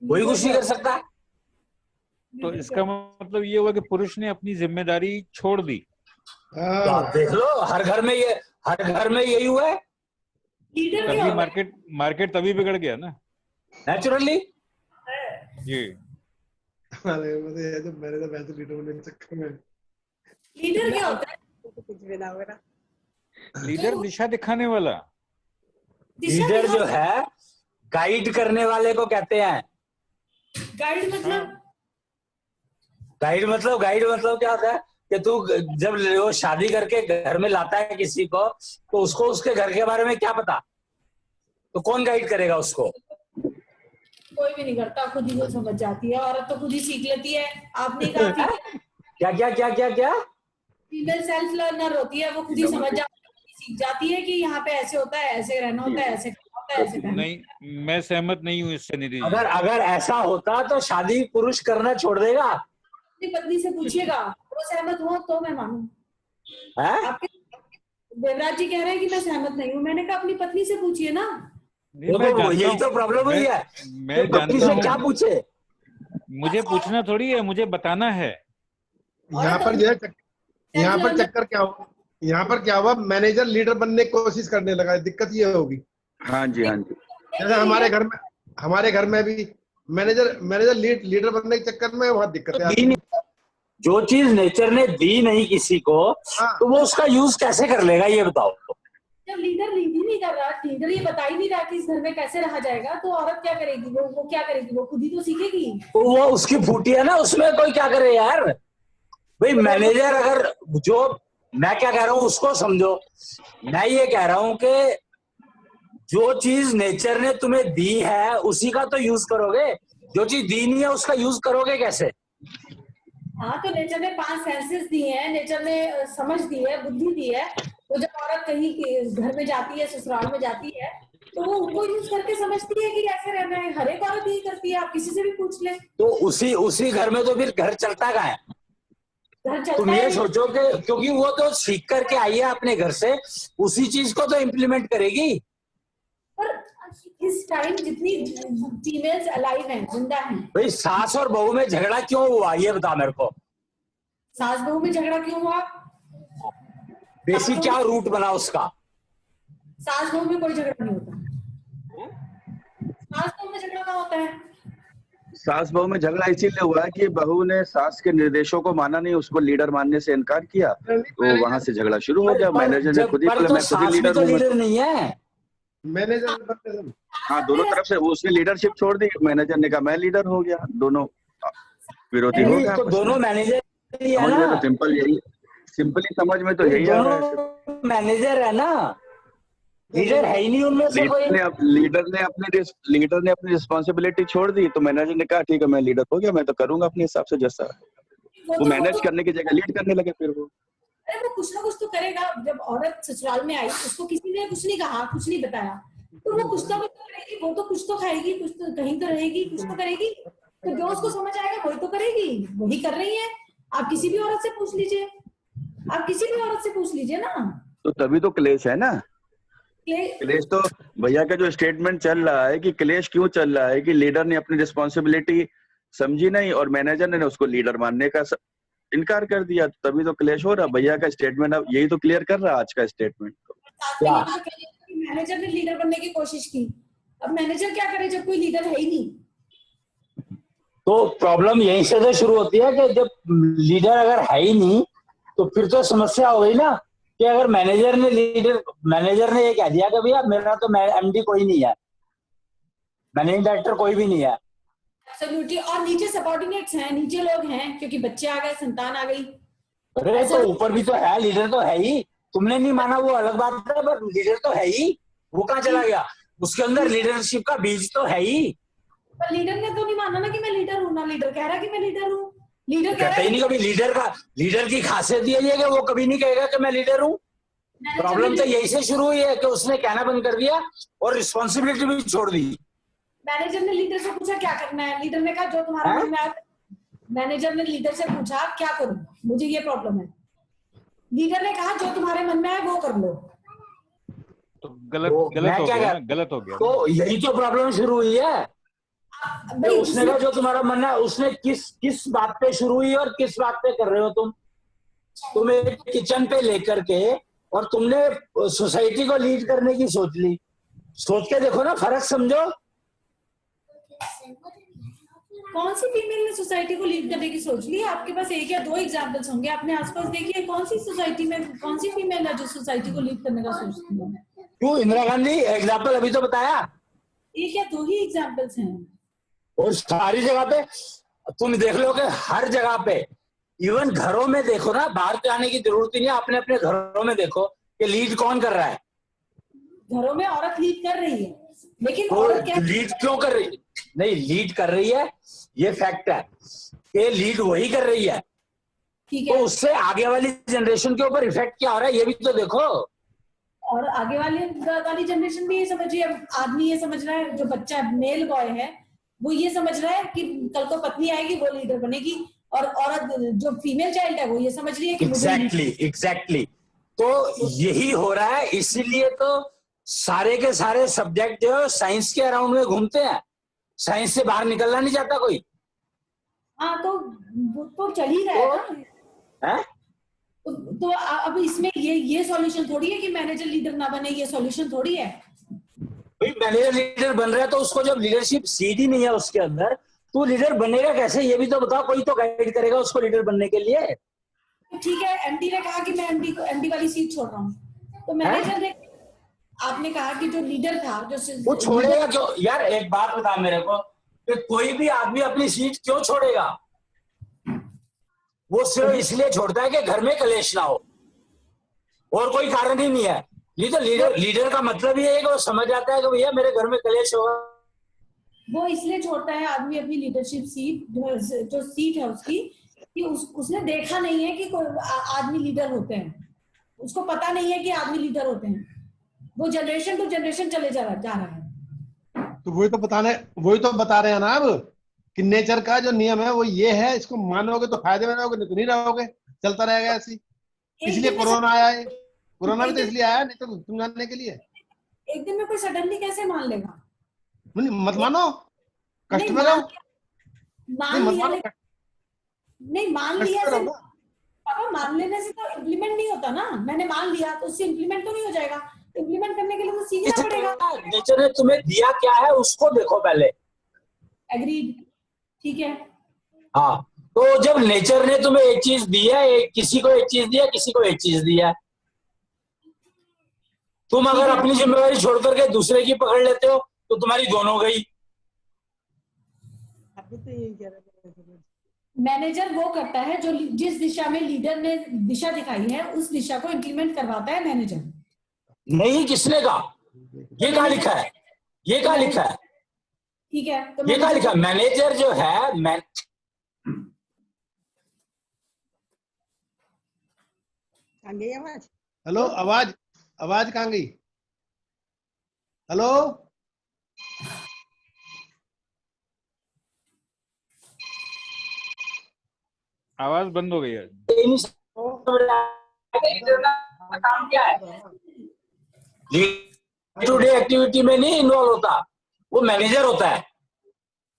कोई कुछ नहीं कर सकता। तो इसका मतलब ये हुआ कि पुरुष ने अपनी जिम्मेदारी छोड़ दी। तो आप देख लो, हर घर में यही हुआ है। लीडर क्या तभी होता है? मार्केट तभी बिगड़ गया ना। नेचुरली। जी। अरे मुझे जब मैंने तो वैसे लीडर बनने के चक्कर में। लीडर क्या होता है? कुछ भी ना हो रहा। लीडर दिशा दिखाने वाला। लीडर जो है गाइड करने वाले को कहते हैं। गाइड मतलब गाइड मतलब क्या होता है कि तू जब वो शादी करके घर में लाता है किसी को, तो उसको उसके घर के बारे में क्या पता, तो कौन गाइड करेगा उसको? कोई भी नहीं करता, खुद ही वो समझ जाती है। औरत तो खुद ही सीख लेती है। आपने कहा क्या क्या क्या क्या क्या फीमेल सेल्फ लर्नर होती है, वो खुद ही समझ जाती है, सीख जाती है कि यहाँ पे ऐसे होता है, ऐसे रहना होता है, ऐसे करना होता है, ऐसे करना। नहीं, मैं सहमत नहीं हूँ इससे निधि जी। अगर ऐसा होता तो शादी पुरुष करना छोड़ देगा? अपनी पत्नी से पूछिएगा, वो सहमत हो तो मैं मानूं। है? आपके देवराज जी कह रहे हैं कि मैं सहमत नहीं हूँ, मैंने कहा अपनी पत्नी से पूछिए ना। नहीं, मैं जानता यही हूँ, तो प्रॉब्लम हुई है। मैं पत्नी जानता से क्या हूँ, पूछे? मुझे पूछना थोड़ी है, मुझे बताना है। यहाँ पर जो है यहाँ पर चक्कर क्या हुआ, यहाँ पर क्या हुआ, मैनेजर लीडर बनने की कोशिश करने लगा, दिक्कत ये होगी। हाँ जी, हाँ जी। जैसे हमारे घर में भी मैनेजर लीडर बनने के चक्कर में वहाँ दिक्कतें आती हैं। जो चीज नेचर ने दी नहीं किसी को, हाँ। तो वो उसका यूज कैसे कर लेगा, ये बताओ। जब लीडर लीड ही नहीं कर रहा, लीडर ये बता ही नहीं रहा कि इस घर में कैसे रहा जाएगा, तो औरत क्या करेगी? वो क्या करेगी? वो खुद ही तो सीखेगी। तो वो उसकी फूटी है ना, उसमें कोई क्या करे यार। भाई मैनेजर अगर, जो मैं क्या कह रहा हूँ उसको समझो। मैं ये कह रहा हूँ कि जो चीज नेचर ने तुम्हें दी है उसी का तो यूज करोगे, जो चीज दी नहीं है उसका यूज करोगे कैसे? हाँ, तो नेचर ने 5 सेंसेस दी हैं, नेचर ने समझ दी है, बुद्धि दी है। तो जब औरत कहीं घर में जाती है, ससुराल में जाती है, तो वो उनको यूज करके समझती है कि ऐसे रहना है। हर एक औरत यही करती है, आप किसी से भी पूछ ले। तो उसी घर में तो फिर घर चलता कहाँ है? घर तुम चलता ये है। सोचो कि क्योंकि वो तो सीख करके आई है अपने घर से, उसी चीज को तो इम्प्लीमेंट करेगी। पर इस टाइम जितनी फीमेल्स अलाइव हैं, जिंदा हैं। भाई सास और बहू में झगड़ा क्यों हुआ, ये बता मेरे को। सास बहू में झगड़ा क्यों हुआ? बेसिक क्या रूट बना उसका? सास बहू में कोई झगड़ा नहीं होता। सास बहू में झगड़ा कहाँ होता है? सास बहू में झगड़ा इसीलिए हुआ कि बहू ने सास के निर्देशों को माना नहीं, उसको लीडर मानने से इनकार किया, तो वहां से झगड़ा शुरू हो गया। मैनेजर ने खुद ही बोला मैं खुद ही लीडर हूँ। लीडर नहीं है मैनेजर। हाँ, दोनों तरफ से उसने लीडरशिप छोड़ दी, मैनेजर ने कहा मैं लीडर हो गया, दोनों विरोधी हो गया। तो दोनों मैनेजर ही है समझ में ना, तो सिंपल यही, सिंपली समझ में तो यही आ रहा है। दोनों मैनेजर है ना, लीडर है ही नहीं उनमें से कोई। लीडर ने अपनी रिस्पॉन्सिबिलिटी छोड़ दी, तो मैनेजर ने कहा ठीक है मैं लीडर हो गया, मैं तो करूंगा अपने हिसाब से जैसा। वो मैनेज करने की जगह लीड करने लगे। फिर वो अरे वो कुछ ना कुछ तो करेगा। जब औरत ससुराल में आई, उसको किसी ने कुछ नहीं कहा, कुछ नहीं बताया, तो वो कुछ ना कुछ तो करेगी। वो तो कुछ तो खाएगी, कुछ तो कहीं तो रहेगी, कुछ तो करेगी। तो जो उसको समझ आएगा वही तो करेगी, वही कर रही है। आप किसी भी औरत से पूछ लीजिए, आप किसी भी औरत से पूछ लीजिए ना। तो तभी तो क्लेश है ना। क्लेश तो भैया का जो स्टेटमेंट चल रहा है कि क्लेश क्यों चल रहा है कि लीडर ने अपनी रिस्पॉन्सिबिलिटी समझी नहीं और मैनेजर ने उसको लीडर मानने का इनकार कर दिया, तो तभी तो क्लेश हो रहा। भैया का स्टेटमेंट अब यही तो क्लियर कर रहा है आज का स्टेटमेंट। मैनेजर ने लीडर बनने की कोशिश की, अब मैनेजर क्या करे जब कोई लीडर है ही नहीं। तो प्रॉब्लम यहीं से तो शुरू होती है कि जब लीडर अगर है ही नहीं, तो फिर तो समस्या हो गई ना कि अगर मैनेजर ने ये कह दिया कि भैया मेरा तो एमडी कोई नहीं है, मैनेजिंग डायरेक्टर कोई भी नहीं है। एब्सोल्युटली। और नीचे सबऑर्डिनेट्स हैं, नीचे लोग हैं, क्योंकि बच्चे आ गए, संतान आ गई। अरे तो ऊपर भी तो है, लीडर तो है ही। तुमने नहीं माना वो अलग बात है, पर लीडर तो है ही। वो कहाँ चला गया? उसके अंदर लीडरशिप का बीज तो है ही। पर लीडर ने तो नहीं माना ना कि मैं लीडर हूँ, ना लीडर कह रहा कि मैं लीडर हूँ। लीडर कह कहते ही नहीं कभी। लीडर की खासियत ये है कि वो कभी नहीं कहेगा कि मैं लीडर हूँ। प्रॉब्लम तो यही से शुरू हुई है कि उसने कहना बंद कर दिया और रिस्पॉन्सिबिलिटी भी छोड़ दी। मैनेजर ने लीडर से पूछा क्या करना है, लीडर ने कहा जो तुम्हारा मन में आए। मैनेजर ने लीडर से पूछा क्या करूं, मुझे ये प्रॉब्लम है। लीडर ने कहा जो तुम्हारे मन में आए वो कर लो। तो गलत हो गया। तो यही तो प्रॉब्लम शुरू हुई है। तो उसने कहा जो तुम्हारा मन है, उसने किस बात पे शुरू हुई और किस बात पे कर रहे हो तुम एक किचन पे लेकर के, और तुमने सोसाइटी को लीड करने की सोच ली। सोच के देखो ना, फर्क समझो। कौन सी फीमेल ने सोसाइटी को लीड करने की सोच ली? आपके पास एक या दो एग्जांपल्स होंगे, अपने आसपास देखिए कौन सी सोसाइटी में कौन सी फीमेल है जो सोसाइटी को लीड करने का सोचती है? क्यों इंदिरा गांधी एग्जाम्पल अभी तो बताया, एक या दो ही एग्जांपल्स हैं। और सारी जगह पे तुम देख लो कि हर जगह पे, इवन घरों में देखो ना, बाहर जाने की जरूरत ही नहीं है, अपने अपने घरों में देखो कि लीड कौन कर रहा है। घरों में औरत लीड कर रही है, लेकिन तो औरत क्या लीड क्यों कर रही है? नहीं, लीड कर रही है, ये फैक्ट है कि लीड वही कर रही है। ठीक तो है, उससे आगे वाली जनरेशन के ऊपर इफेक्ट क्या हो रहा है ये भी तो देखो। और आगे वाली जनरेशन भी ये समझ रही है, आदमी ये समझ रहा है, जो बच्चा मेल बॉय है वो ये समझ रहा है कि कल को पत्नी आएगी वो लीडर बनेगी, और औरत जो फीमेल चाइल्ड है वो ये समझ रही है कि एग्जैक्टली तो यही हो रहा है। इसीलिए तो सारे के सारे सब्जेक्ट जो है साइंस के अराउंड में घूमते हैं, साइंस से बाहर निकलना नहीं चाहता कोई। हाँ, तो चल ही रहा है ना। है? तो अब इसमें ये सॉल्यूशन थोड़ी है कि मैनेजर लीडर ना बने, ये सॉल्यूशन थोड़ी है। भाई मैनेजर लीडर बन रहा है तो उसको जब लीडरशिप सीट ही नहीं है उसके अंदर, तो लीडर बनेगा कैसे ये भी तो बताओ। कोई तो गाइड करेगा उसको लीडर बनने के लिए। ठीक है, एमडी ने कहा कि मैं एमडी वाली सीट छोड़ रहा हूँ, तो मैनेजर ने, आपने कहा कि जो लीडर था वो छोड़ेगा क्यों यार? एक बात बता मेरे को कि कोई भी आदमी अपनी सीट क्यों छोड़ेगा? वो सिर्फ इसलिए छोड़ता है कि घर में कलेश ना हो, और कोई कारण ही नहीं है। ये तो लीडर का मतलब ये है कि वो समझ आता है कि भैया मेरे घर में कलेश होगा। वो इसलिए छोड़ता है आदमी अपनी लीडरशिप सीट, जो सीट है उसकी, कि उसने देखा नहीं है कि आदमी लीडर होते हैं, उसको पता नहीं है कि आदमी लीडर होते हैं। वो जनरेशन टू जनरेशन चले जा रहा है। तो वही तो बता रहे हैं ना अब कि नेचर का जो नियम है वो ये है, इसको मानोगे तो फायदे में रहोगे, नहीं तो नहीं रहोगे, चलता रहेगा ऐसी। इसलिए कोरोना आया है, कोरोना भी तो इसलिए आया, नहीं तो तुम जानने के लिए। एक दिन में कोई सडनली कैसे मान लेगा? मत मानो, कष्ट में रहो। नहीं मान लिया से पापा, मान लेने से तो इम्प्लीमेंट नहीं होता ना। मैंने मान लिया तो उससे इम्प्लीमेंट तो नहीं हो जाएगा। इम्प्लीमेंट करने के लिए तो सीखना पड़ेगा। नेचर ने तुम्हें दिया क्या है उसको देखो पहले। एग्रीड, ठीक है। हाँ, तो जब नेचर ने तुम्हें एक चीज दी है, किसी को एक चीज दिया, किसी को एक चीज दिया है, तुम अगर अपनी जिम्मेदारी छोड़ करके दूसरे की पकड़ लेते हो तो तुम्हारी दोनों गई। मैनेजर वो करता है जो जिस दिशा में लीडर ने दिशा दिखाई है उस दिशा को इम्प्लीमेंट करवाता है मैनेजर। नहीं, किसने कहा? ये कहाँ लिखा है? ये कहाँ लिखा है? ठीक है, तो ये कहाँ लिखा है? मैनेजर जो है हेलो, आवाज कहाँ गई? हेलो, आवाज बंद हो गई है। काम क्या है? डे टू डे एक्टिविटी में नहीं इन्वॉल्व होता, वो मैनेजर होता है।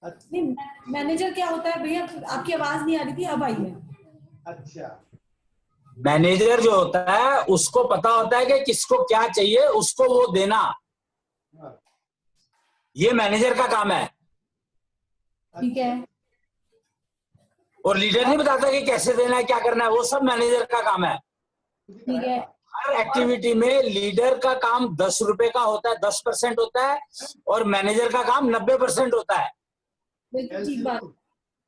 नहीं, मैनेजर क्या होता है भैया? आपकी आवाज नहीं आ रही थी, अब आई है। अच्छा, मैनेजर जो होता है उसको पता होता है कि किसको क्या चाहिए, उसको वो देना, ये मैनेजर का काम है। ठीक है। और लीडर नहीं बताता कि कैसे देना है, क्या करना है, वो सब मैनेजर का काम है। ठीक है। हर एक्टिविटी में लीडर का काम 10 रुपए का होता है, 10% होता है, और मैनेजर का काम 90% होता है। बिल्कुल ठीक बात।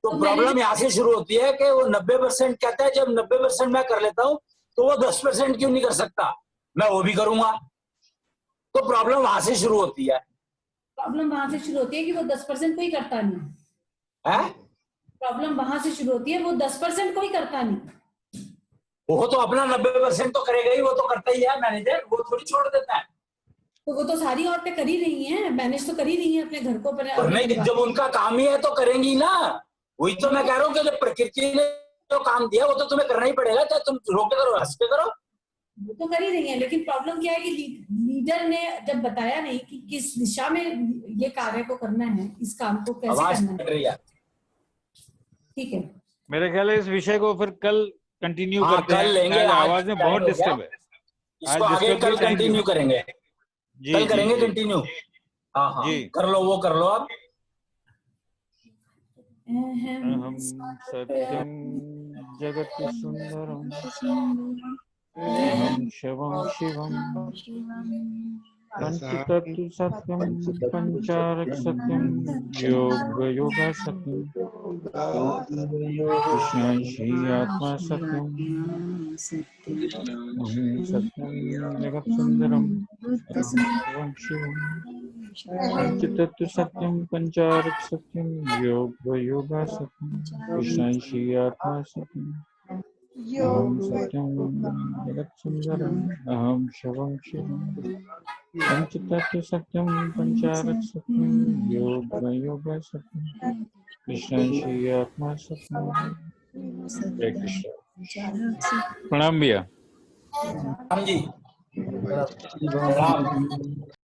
तो प्रॉब्लम यहाँ से शुरू होती है कि वो 90% कहता है, जब 90% मैं कर लेता हूँ तो वो 10% क्यों नहीं कर सकता, मैं वो भी करूंगा। तो प्रॉब्लम वहां से शुरू होती है। प्रॉब्लम वहां से शुरू होती है कि वो 10% कोई करता नहीं है। प्रॉब्लम वहां से शुरू होती है, वो 10% कोई करता नहीं। वो तो अपना 90% तो करेगा ही, वो तो करता ही है मैनेजर, वो थोड़ी छोड़ देता है। तो वो तो सारी औरतें कर ही रही हैं, मैनेज तो कर ही रही हैं अपने घर को। नहीं, जब उनका काम ही है तो करेंगी ना। वही तो मैं कह रहा हूँ कि जब प्रकृति ने जो काम दिया वो तो तुम्हें करना ही पड़ेगा, चाहे तुम रोक के करो, हंस के करो। वो तो कर ही रही है, लेकिन प्रॉब्लम क्या है कि लीडर ने जब बताया नहीं कि किस दिशा में ये कार्य को करना है, इस काम को कैसे करना है। ठीक है, मेरे ख्याल है इस विषय को फिर कल कंटिन्यू करते कल लेंगे। हैं। आवाज में बहुत डिस्टर्ब है। इसको आगे कल कंटिन्यू करेंगे। कल करेंगे कंटिन्यू। हाँ, कर लो, वो कर लो आप। अहम सत्यम जगत सुंदरम अहम शिवम शिवम पंचतत्व सत्यम पंचारक सत्यम योग योगा सत्यम कृष्ण श्री आत्मा सत्यम अहम सत्यम जगत सुंदरम शिवम शिवम पंचतत्व सत्यम पंचारक सत्यम योग योगा सत्यम कृष्ण श्री आत्मा सत्यम अहम सत्यम जगत सुंदरम अहम शिवम शिवम पंचतत्व सत्यम पंचारक सत्यम योग योग सत्यम कृष्ण श्री आत्मा सत्यम। जय कृष्ण। प्रणाम भैया। हम जी प्रणाम।